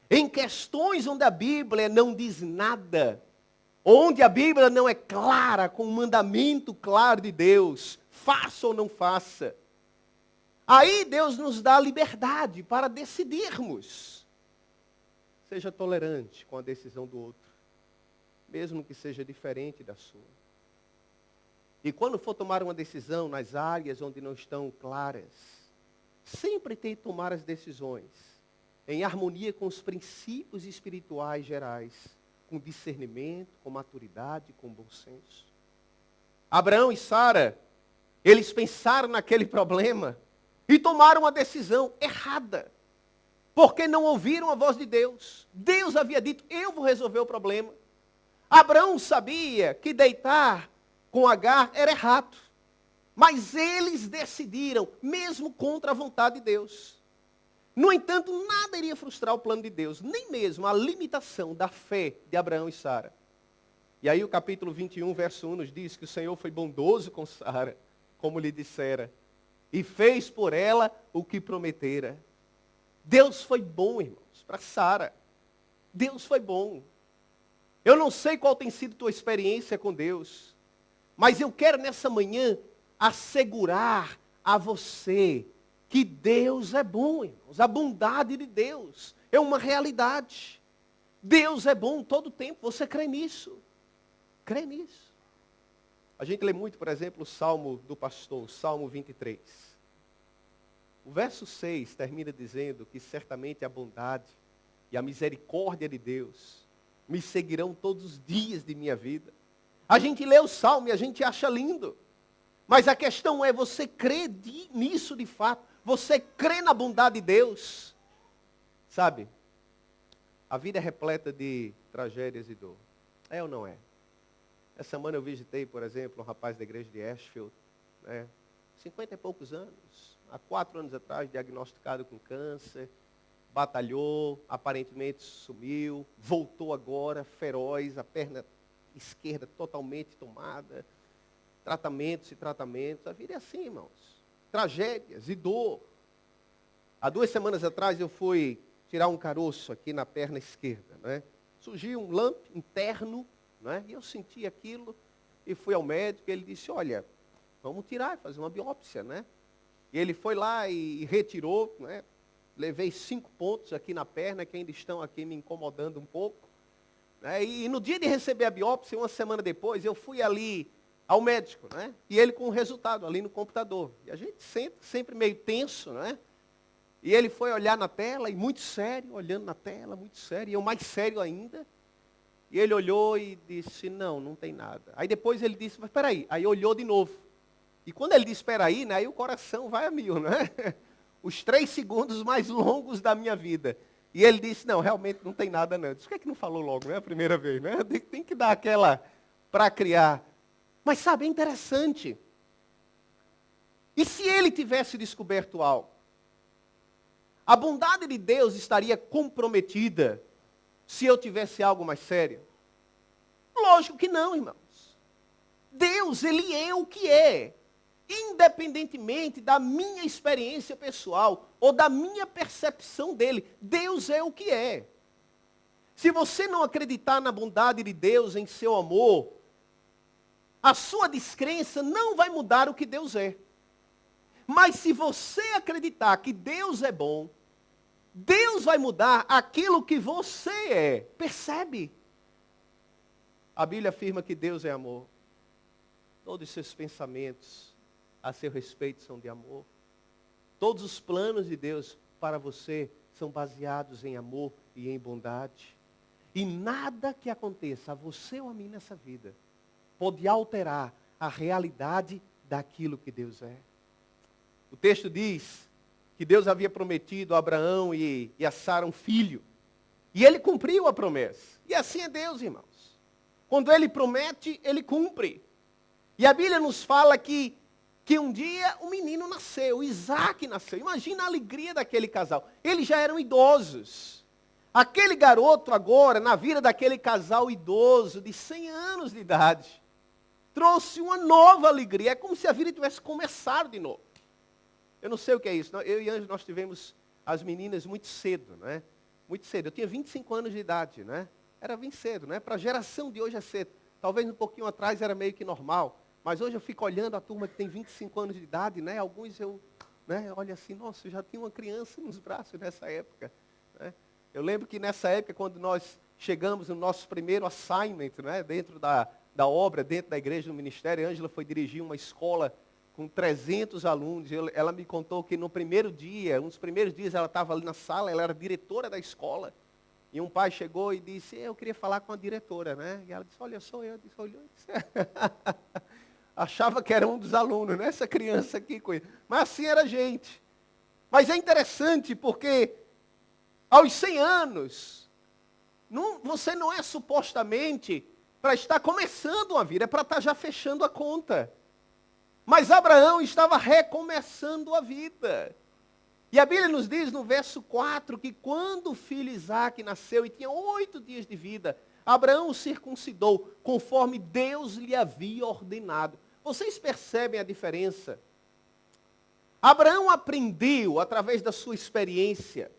Em questões onde a Bíblia não diz nada, onde a Bíblia não é clara, com um mandamento claro de Deus, faça ou não faça, aí Deus nos dá liberdade para decidirmos. Seja tolerante com a decisão do outro, mesmo que seja diferente da sua. E quando for tomar uma decisão nas áreas onde não estão claras, sempre tente tomar as decisões em harmonia com os princípios espirituais gerais, com discernimento, com maturidade, com bom senso. Abraão e Sara, eles pensaram naquele problema e tomaram uma decisão errada. Porque não ouviram a voz de Deus. Deus havia dito, eu vou resolver o problema. Abraão sabia que deitar com Agar era errado. Mas eles decidiram, mesmo contra a vontade de Deus. No entanto, nada iria frustrar o plano de Deus, nem mesmo a limitação da fé de Abraão e Sara. E aí o capítulo 21, verso 1 nos diz que o Senhor foi bondoso com Sara, como lhe dissera. e fez por ela o que prometera. Deus foi bom, irmãos, para Sara. Deus foi bom. Eu não sei qual tem sido tua experiência com Deus, mas eu quero nessa manhã assegurar a você que Deus é bom, irmãos. A bondade de Deus é uma realidade. Deus é bom todo o tempo. Você crê nisso? Crê nisso? A gente lê muito, por exemplo, o Salmo do pastor, o Salmo 23. O verso 6 termina dizendo que certamente a bondade e a misericórdia de Deus me seguirão todos os dias de minha vida. A gente lê o Salmo e a gente acha lindo. Mas a questão é, você crê nisso de fato? Você crê na bondade de Deus? Sabe, a vida é repleta de tragédias e dor. É ou não é? Essa semana eu visitei, por exemplo, um rapaz da igreja de Ashfield, 50 e poucos anos. Há 4 anos atrás, diagnosticado com câncer. Batalhou, aparentemente sumiu, voltou agora, feroz, a perna esquerda totalmente tomada. Tratamentos e tratamentos. A vida é assim, irmãos. Tragédias e dor. Há 2 semanas atrás eu fui tirar um caroço aqui na perna esquerda. Surgiu um lamp interno, e eu senti aquilo e fui ao médico e ele disse, olha, vamos tirar, fazer uma biópsia. E ele foi lá e retirou, levei 5 pontos aqui na perna que ainda estão aqui me incomodando um pouco. E no dia de receber a biópsia, 1 semana depois, eu fui ali ao médico, e ele com o resultado ali no computador. E a gente senta sempre meio tenso, E ele foi olhar na tela, e muito sério, olhando na tela, muito sério, e eu mais sério ainda. E ele olhou e disse, não tem nada. Aí depois ele disse, mas espera aí. Aí olhou de novo. E quando ele disse, espera aí, aí o coração vai a mil, Os 3 segundos mais longos da minha vida. E ele disse, não, realmente não tem nada não. Eu disse, por que não falou logo, a primeira vez, Tem que dar aquela para criar. Mas sabe, é interessante. E se ele tivesse descoberto algo? A bondade de Deus estaria comprometida se eu tivesse algo mais sério? Lógico que não, irmãos. Deus, Ele é o que é. Independentemente da minha experiência pessoal ou da minha percepção dele, Deus é o que é. Se você não acreditar na bondade de Deus, em seu amor, a sua descrença não vai mudar o que Deus é. Mas se você acreditar que Deus é bom, Deus vai mudar aquilo que você é. Percebe? A Bíblia afirma que Deus é amor. Todos os seus pensamentos a seu respeito são de amor. Todos os planos de Deus para você são baseados em amor e em bondade. E nada que aconteça a você ou a mim nessa vida pode alterar a realidade daquilo que Deus é. O texto diz que Deus havia prometido a Abraão e a Sara um filho. E ele cumpriu a promessa. E assim é Deus, irmãos. Quando ele promete, ele cumpre. E a Bíblia nos fala que um dia um menino nasceu, Isaac nasceu. Imagina a alegria daquele casal. Eles já eram idosos. Aquele garoto agora, na vida daquele casal idoso, de 100 anos de idade, trouxe uma nova alegria. É como se a vida tivesse começado de novo. Eu não sei o que é isso. Eu e Ângelo, nós tivemos as meninas muito cedo, Muito cedo. Eu tinha 25 anos de idade, Era bem cedo, Para a geração de hoje é cedo. Talvez um pouquinho atrás era meio que normal. Mas hoje eu fico olhando a turma que tem 25 anos de idade, Alguns eu, olho assim, nossa, eu já tinha uma criança nos braços nessa época, Eu lembro que nessa época, quando nós chegamos no nosso primeiro assignment, Dentro da obra, dentro da igreja, do ministério, a Ângela foi dirigir uma escola com 300 alunos. Ela me contou que no primeiro dia, um dos primeiros dias, ela estava ali na sala, ela era diretora da escola. E um pai chegou e disse, eu queria falar com a diretora, E ela disse, olha, sou eu. Disse, olhou e disse, achava que era um dos alunos, Essa criança aqui. Mas assim era a gente. Mas é interessante porque aos 100 anos, você não é supostamente para estar começando uma vida, é para estar já fechando a conta. Mas Abraão estava recomeçando a vida. E a Bíblia nos diz no verso 4 que quando o filho Isaac nasceu e tinha 8 dias de vida, Abraão o circuncidou conforme Deus lhe havia ordenado. Vocês percebem a diferença? Abraão aprendeu, através da sua experiência,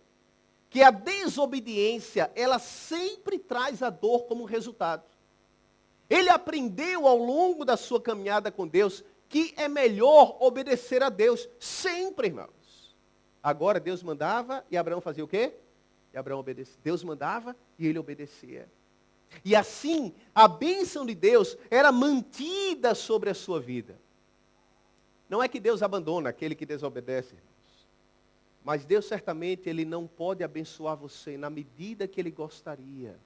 que a desobediência, ela sempre traz a dor como resultado. Ele aprendeu ao longo da sua caminhada com Deus que é melhor obedecer a Deus sempre, irmãos. Agora Deus mandava e Abraão fazia o quê? E Abraão obedecia. Deus mandava e ele obedecia. E assim, a bênção de Deus era mantida sobre a sua vida. Não é que Deus abandona aquele que desobedece, irmãos. Mas Deus certamente, Ele não pode abençoar você na medida que Ele gostaria.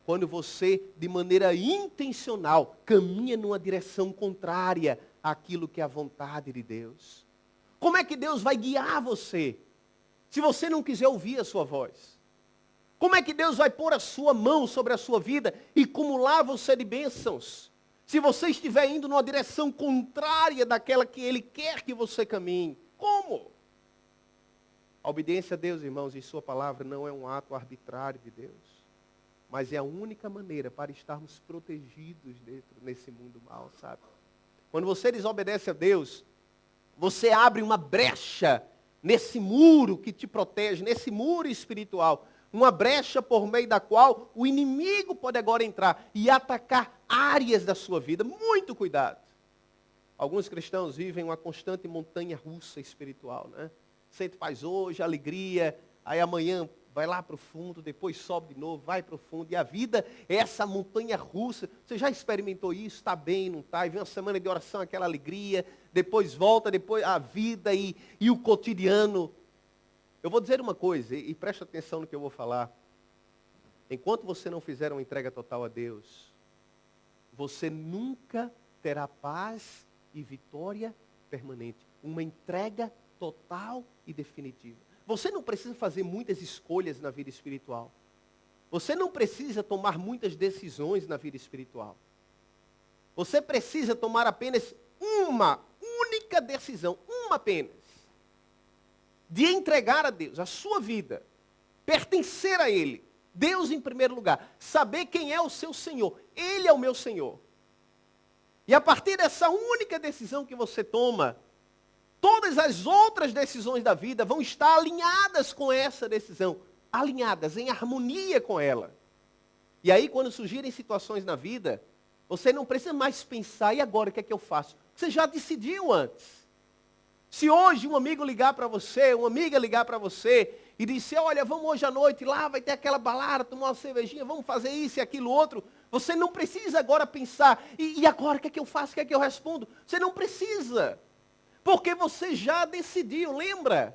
Quando você, de maneira intencional, caminha numa direção contrária àquilo que é a vontade de Deus. Como é que Deus vai guiar você, se você não quiser ouvir a sua voz? Como é que Deus vai pôr a sua mão sobre a sua vida e acumular você de bênçãos, se você estiver indo numa direção contrária daquela que Ele quer que você caminhe? Como? A obediência a Deus, irmãos, em sua palavra não é um ato arbitrário de Deus, mas é a única maneira para estarmos protegidos nesse mundo mal, sabe? Quando você desobedece a Deus, você abre uma brecha nesse muro que te protege, nesse muro espiritual. Uma brecha por meio da qual o inimigo pode agora entrar e atacar áreas da sua vida. Muito cuidado. Alguns cristãos vivem uma constante montanha russa espiritual, né? Sente paz hoje, alegria, aí amanhã vai lá para o fundo, depois sobe de novo, vai para o fundo. E a vida é essa montanha russa. Você já experimentou isso? Está bem, não está? E vem uma semana de oração, aquela alegria, depois volta, depois a vida e o cotidiano. Eu vou dizer uma coisa, e preste atenção no que eu vou falar. Enquanto você não fizer uma entrega total a Deus, você nunca terá paz e vitória permanente. Uma entrega total e definitiva. Você não precisa fazer muitas escolhas na vida espiritual. Você não precisa tomar muitas decisões na vida espiritual. Você precisa tomar apenas uma única decisão, uma apenas. De entregar a Deus a sua vida, pertencer a Ele, Deus em primeiro lugar, saber quem é o seu Senhor, Ele é o meu Senhor. E a partir dessa única decisão que você toma, todas as outras decisões da vida vão estar alinhadas com essa decisão, alinhadas, em harmonia com ela. E aí quando surgirem situações na vida, você não precisa mais pensar, e agora o que é que eu faço? Você já decidiu antes. Se hoje um amigo ligar para você, uma amiga ligar para você e disser, olha, vamos hoje à noite lá, vai ter aquela balada, tomar uma cervejinha, vamos fazer isso e aquilo outro. Você não precisa agora pensar, e agora o que é que eu faço, o que é que eu respondo? Você não precisa, porque você já decidiu, lembra?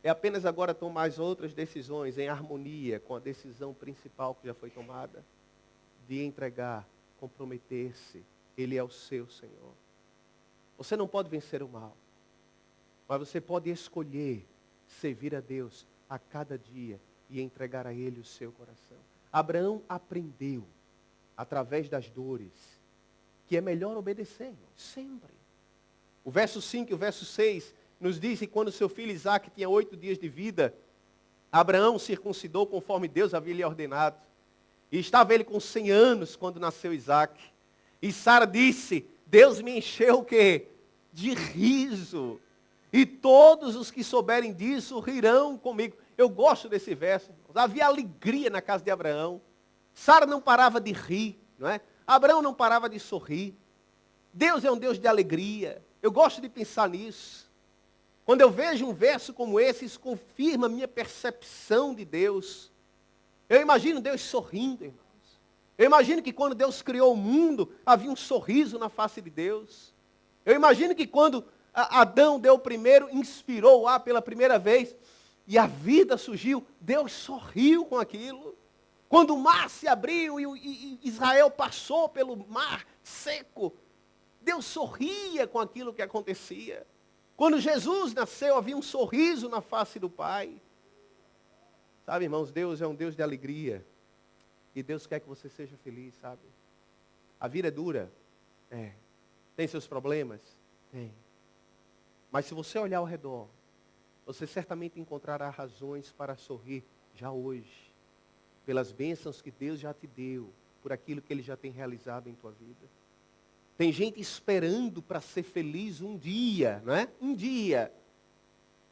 É apenas agora tomar as outras decisões em harmonia com a decisão principal que já foi tomada, de entregar, comprometer-se, Ele é o seu Senhor. Você não pode vencer o mal, mas você pode escolher servir a Deus a cada dia e entregar a Ele o seu coração. Abraão aprendeu, através das dores, que é melhor obedecer, irmão, sempre. O verso 5 e o verso 6 nos diz que quando seu filho Isaque tinha 8 dias de vida, Abraão circuncidou conforme Deus havia lhe ordenado. E estava ele com 100 anos quando nasceu Isaque. E Sara disse, Deus me encheu o quê? De riso. E todos os que souberem disso rirão comigo. Eu gosto desse verso. Havia alegria na casa de Abraão. Sara não parava de rir, não é? Abraão não parava de sorrir. Deus é um Deus de alegria. Eu gosto de pensar nisso. Quando eu vejo um verso como esse, isso confirma a minha percepção de Deus. Eu imagino Deus sorrindo, irmãos. Eu imagino que quando Deus criou o mundo, havia um sorriso na face de Deus. Eu imagino que quando Adão deu o primeiro, inspirou o ar pela primeira vez, e a vida surgiu, Deus sorriu com aquilo. Quando o mar se abriu e Israel passou pelo mar seco, Deus sorria com aquilo que acontecia. Quando Jesus nasceu, havia um sorriso na face do Pai. Sabe, irmãos, Deus é um Deus de alegria. E Deus quer que você seja feliz, sabe? A vida é dura? É. Tem seus problemas? Tem. Mas se você olhar ao redor, você certamente encontrará razões para sorrir já hoje. Pelas bênçãos que Deus já te deu, por aquilo que Ele já tem realizado em tua vida. Tem gente esperando para ser feliz um dia, não é? Um dia.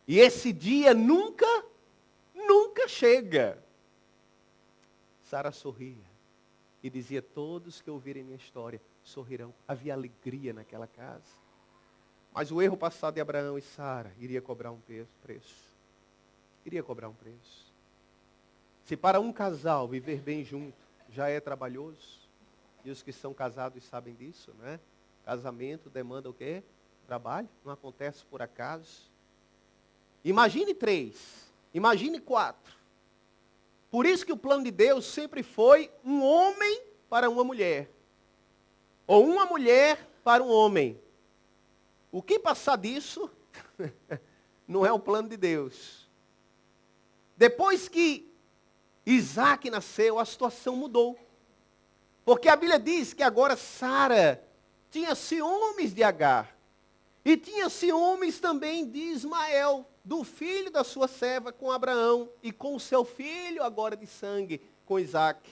E esse dia nunca chega. Sara sorria e dizia: todos que ouvirem minha história sorrirão. Havia alegria naquela casa. Mas o erro passado de Abraão e Sara iria cobrar um preço. Iria cobrar um preço. Se para um casal viver bem junto já é trabalhoso, e os que são casados sabem disso, né? Casamento demanda o quê? Trabalho, não acontece por acaso. Imagine 3, imagine 4. Por isso que o plano de Deus sempre foi um homem para uma mulher. Ou uma mulher para um homem. O que passar disso não é o plano de Deus. Depois que Isaac nasceu, a situação mudou. Porque a Bíblia diz que agora Sara tinha ciúmes de Agar. E tinha ciúmes também de Ismael, do filho da sua serva com Abraão. E com o seu filho agora de sangue, com Isaac.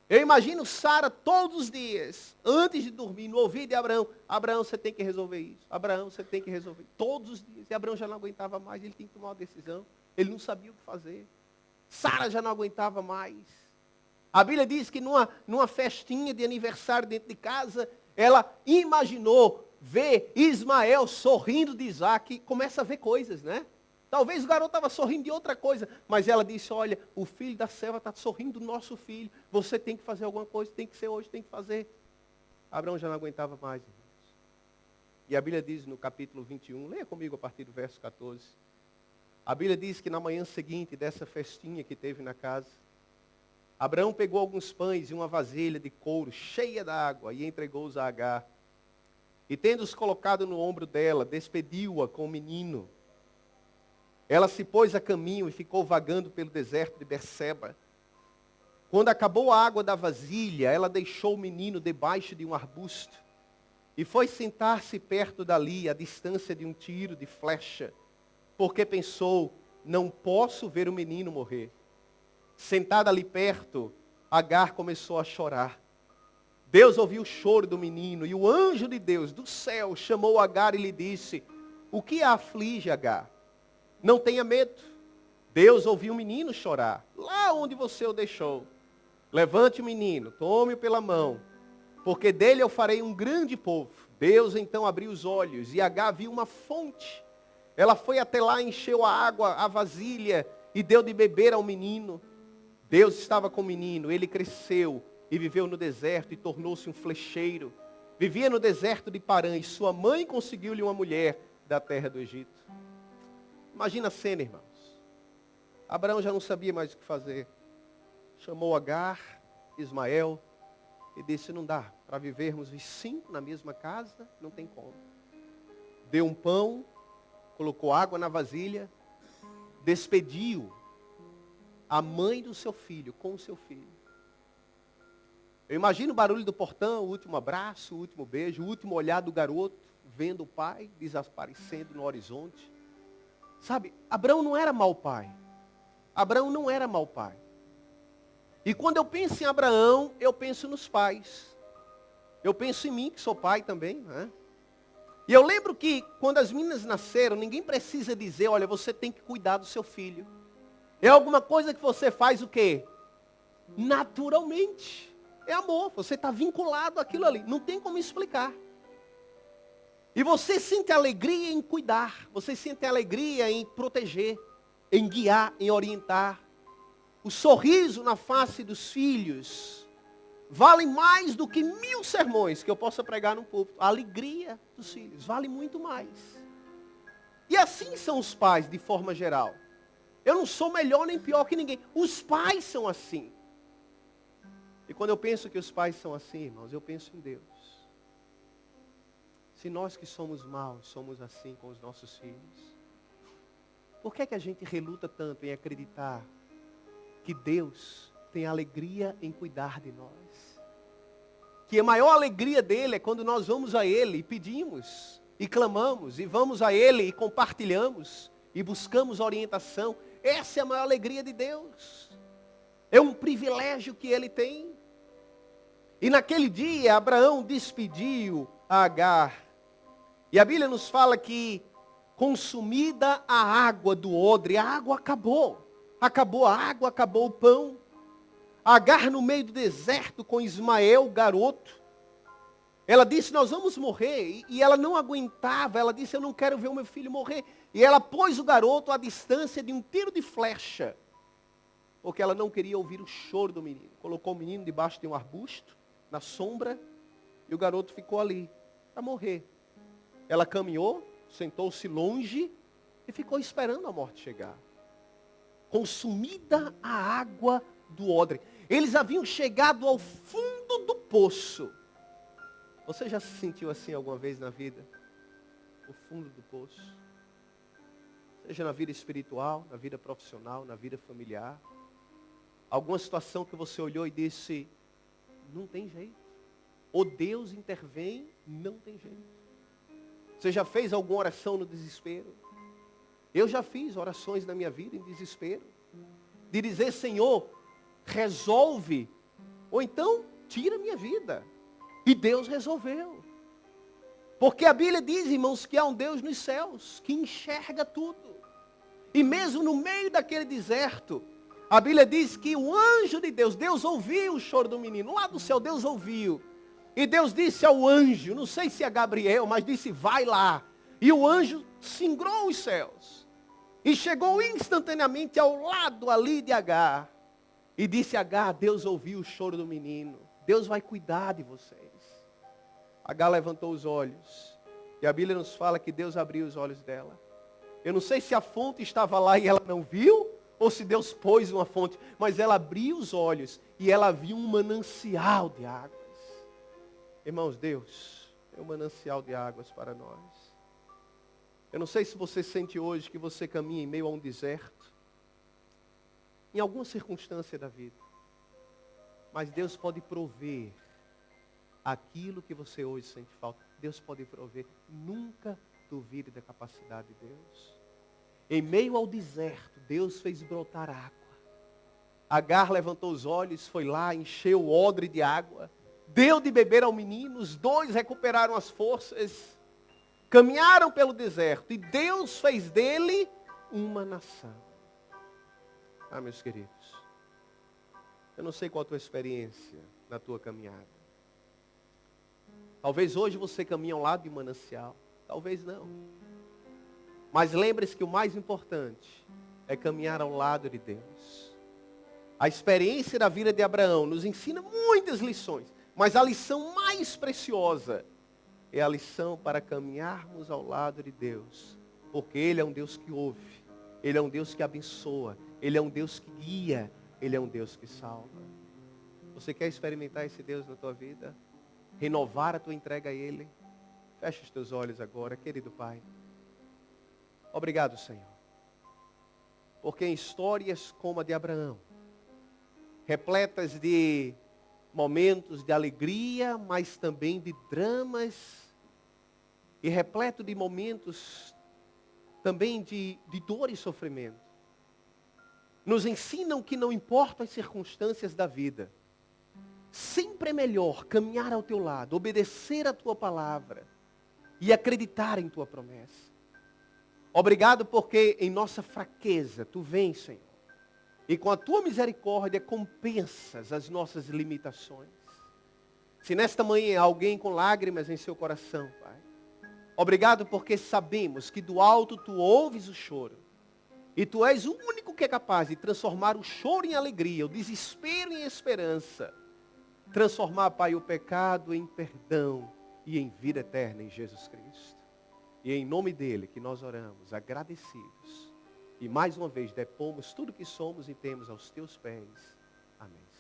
Eu imagino Sara todos os dias, antes de dormir, no ouvido de Abraão: Abraão, você tem que resolver isso. Abraão, você tem que resolver. Todos os dias. E Abraão já não aguentava mais, ele tinha que tomar uma decisão. Ele não sabia o que fazer. Sara já não aguentava mais. A Bíblia diz que numa festinha de aniversário dentro de casa, ela imaginou ver Ismael sorrindo de Isaac. Começa a ver coisas, né? Talvez o garoto estava sorrindo de outra coisa, mas ela disse: olha, o filho da serva está sorrindo do nosso filho. Você tem que fazer alguma coisa, tem que ser hoje, tem que fazer. Abraão já não aguentava mais, irmãos. E a Bíblia diz no capítulo 21, leia comigo a partir do verso 14. A Bíblia diz que na manhã seguinte dessa festinha que teve na casa, Abraão pegou alguns pães e uma vasilha de couro cheia d'água e entregou-os a Agar. E tendo-os colocado no ombro dela, despediu-a com o menino. Ela se pôs a caminho e ficou vagando pelo deserto de Berseba. Quando acabou a água da vasilha, ela deixou o menino debaixo de um arbusto e foi sentar-se perto dali, à distância de um tiro de flecha, porque pensou: não posso ver o menino morrer. Sentada ali perto, Agar começou a chorar. Deus ouviu o choro do menino e o anjo de Deus do céu chamou Agar e lhe disse: o que a aflige, Agar? Não tenha medo. Deus ouviu o menino chorar, lá onde você o deixou. Levante o menino, tome-o pela mão, porque dele eu farei um grande povo. Deus então abriu os olhos e Agar viu uma fonte. Ela foi até lá, encheu a água, a vasilha, e deu de beber ao menino. Deus estava com o menino, ele cresceu e viveu no deserto e tornou-se um flecheiro. Vivia no deserto de Parã e sua mãe conseguiu-lhe uma mulher da terra do Egito. Imagina a cena, irmãos. Abraão já não sabia mais o que fazer. Chamou Agar, Ismael, e disse: não dá para vivermos os 5 na mesma casa, não tem como. Deu um pão, colocou água na vasilha, despediu a mãe do seu filho com o seu filho. Eu imagino o barulho do portão, o último abraço, o último beijo, o último olhar do garoto, vendo o pai desaparecendo no horizonte. Sabe, Abraão não era mau pai. Abraão não era mau pai. E quando eu penso em Abraão, eu penso nos pais. Eu penso em mim, que sou pai também, né? E eu lembro que quando as meninas nasceram, ninguém precisa dizer: olha, você tem que cuidar do seu filho. É alguma coisa que você faz o quê? Naturalmente. É amor, você está vinculado àquilo ali. Não tem como explicar. E você sente alegria em cuidar. Você sente alegria em proteger, em guiar, em orientar. O sorriso na face dos filhos vale mais do que 1000 sermões que eu possa pregar no púlpito. A alegria dos filhos vale muito mais. E assim são os pais de forma geral. Eu não sou melhor nem pior que ninguém. Os pais são assim. E quando eu penso que os pais são assim, irmãos, eu penso em Deus. Se nós que somos maus, somos assim com os nossos filhos, por que é que a gente reluta tanto em acreditar que Deus tem alegria em cuidar de nós? Que a maior alegria dele é quando nós vamos a Ele e pedimos, e clamamos, e vamos a Ele e compartilhamos, e buscamos orientação. Essa é a maior alegria de Deus. É um privilégio que Ele tem. E naquele dia, Abraão despediu a Agar. E a Bíblia nos fala que, consumida a água do odre, a água acabou. Acabou a água, acabou o pão. Agar no meio do deserto com Ismael, garoto. Ela disse, nós vamos morrer. E ela não aguentava, ela disse, eu não quero ver o meu filho morrer. E ela pôs o garoto à distância de um tiro de flecha. Porque ela não queria ouvir o choro do menino. Colocou o menino debaixo de um arbusto, na sombra, e o garoto ficou ali, para morrer. Ela caminhou, sentou-se longe e ficou esperando a morte chegar. Consumida a água do odre. Eles haviam chegado ao fundo do poço. Você já se sentiu assim alguma vez na vida? O fundo do poço. Seja na vida espiritual, na vida profissional, na vida familiar. Alguma situação que você olhou e disse, não tem jeito. Ou Deus intervém, não tem jeito. Você já fez alguma oração no desespero? Eu já fiz orações na minha vida em desespero. De dizer, Senhor, resolve. Ou então, tira a minha vida. E Deus resolveu. Porque a Bíblia diz, irmãos, que há um Deus nos céus, que enxerga tudo. E mesmo no meio daquele deserto, a Bíblia diz que o anjo de Deus, Deus ouviu o choro do menino. Lá do céu, Deus ouviu. E Deus disse ao anjo, não sei se é Gabriel, mas disse, vai lá. E o anjo singrou os céus. E chegou instantaneamente ao lado ali de Agar. E disse a Agar, Deus ouviu o choro do menino. Deus vai cuidar de vocês. Agar levantou os olhos. E a Bíblia nos fala que Deus abriu os olhos dela. Eu não sei se a fonte estava lá e ela não viu, ou se Deus pôs uma fonte. Mas ela abriu os olhos e ela viu um manancial de águas. Irmãos, Deus é um manancial de águas para nós. Eu não sei se você sente hoje que você caminha em meio a um deserto. Em alguma circunstância da vida. Mas Deus pode prover aquilo que você hoje sente falta. Deus pode prover. Nunca duvide da capacidade de Deus. Em meio ao deserto, Deus fez brotar água. Agar levantou os olhos, foi lá, encheu o odre de água. Deu de beber ao menino, os dois recuperaram as forças. Caminharam pelo deserto e Deus fez dele uma nação. Ah, meus queridos. Eu não sei qual a tua experiência na tua caminhada. Talvez hoje você caminhe ao lado de um manancial. Talvez não. Mas lembre-se que o mais importante é caminhar ao lado de Deus. A experiência da vida de Abraão nos ensina muitas lições. Mas a lição mais preciosa é a lição para caminharmos ao lado de Deus. Porque Ele é um Deus que ouve. Ele é um Deus que abençoa. Ele é um Deus que guia. Ele é um Deus que salva. Você quer experimentar esse Deus na tua vida? Renovar a tua entrega a Ele? Fecha os teus olhos agora, querido Pai. Obrigado, Senhor. Porque em histórias como a de Abraão, repletas de momentos de alegria, mas também de dramas, e repleto de momentos também de dor e sofrimento, nos ensinam que não importam as circunstâncias da vida, sempre é melhor caminhar ao teu lado, obedecer a tua palavra e acreditar em tua promessa. Obrigado porque em nossa fraqueza tu vens, Senhor. E com a tua misericórdia compensas as nossas limitações. Se nesta manhã há alguém com lágrimas em seu coração, Pai. Obrigado porque sabemos que do alto tu ouves o choro. E tu és o único que é capaz de transformar o choro em alegria, o desespero em esperança. Transformar, Pai, o pecado em perdão e em vida eterna em Jesus Cristo. E é em nome dele que nós oramos, agradecidos. E mais uma vez depomos tudo que somos e temos aos teus pés. Amém.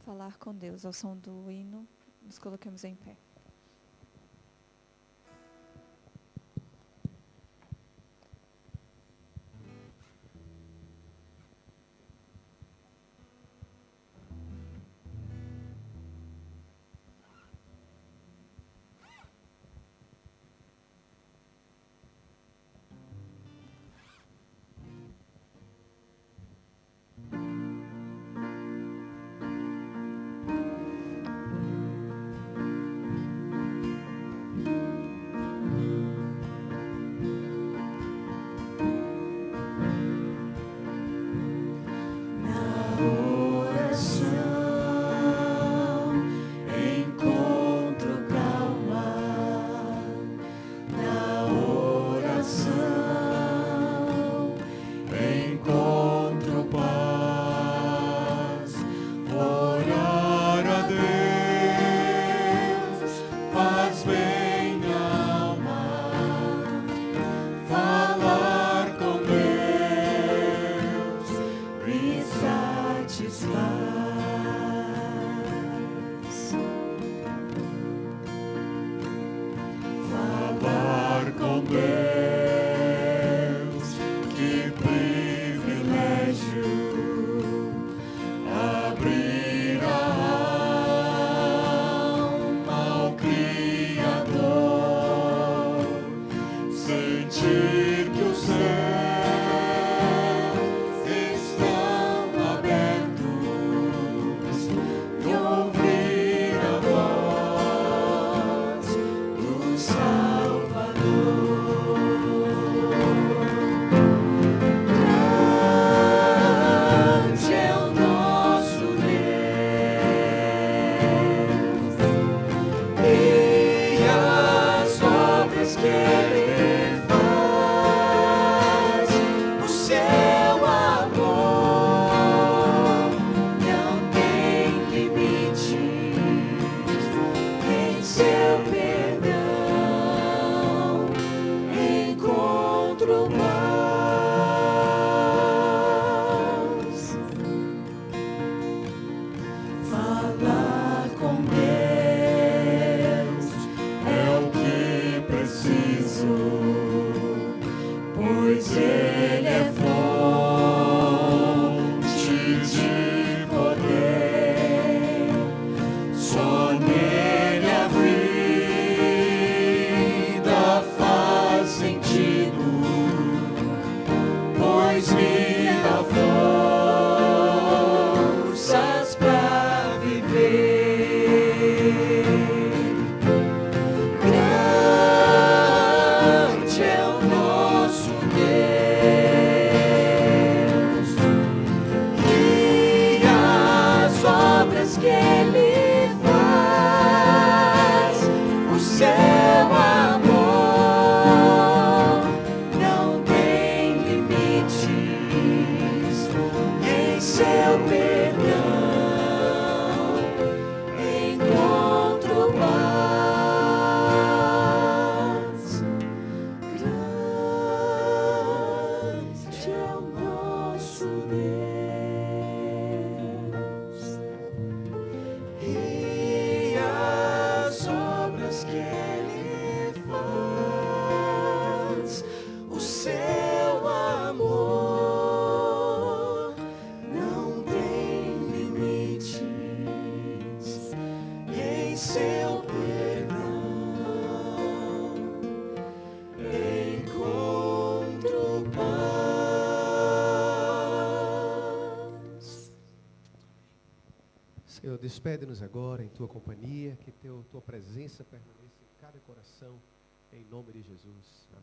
falar com Deus. Ao som do hino, nos coloquemos em pé. Senhor, despede-nos agora em Tua companhia, que Tua presença permaneça em cada coração, em nome de Jesus. Amém.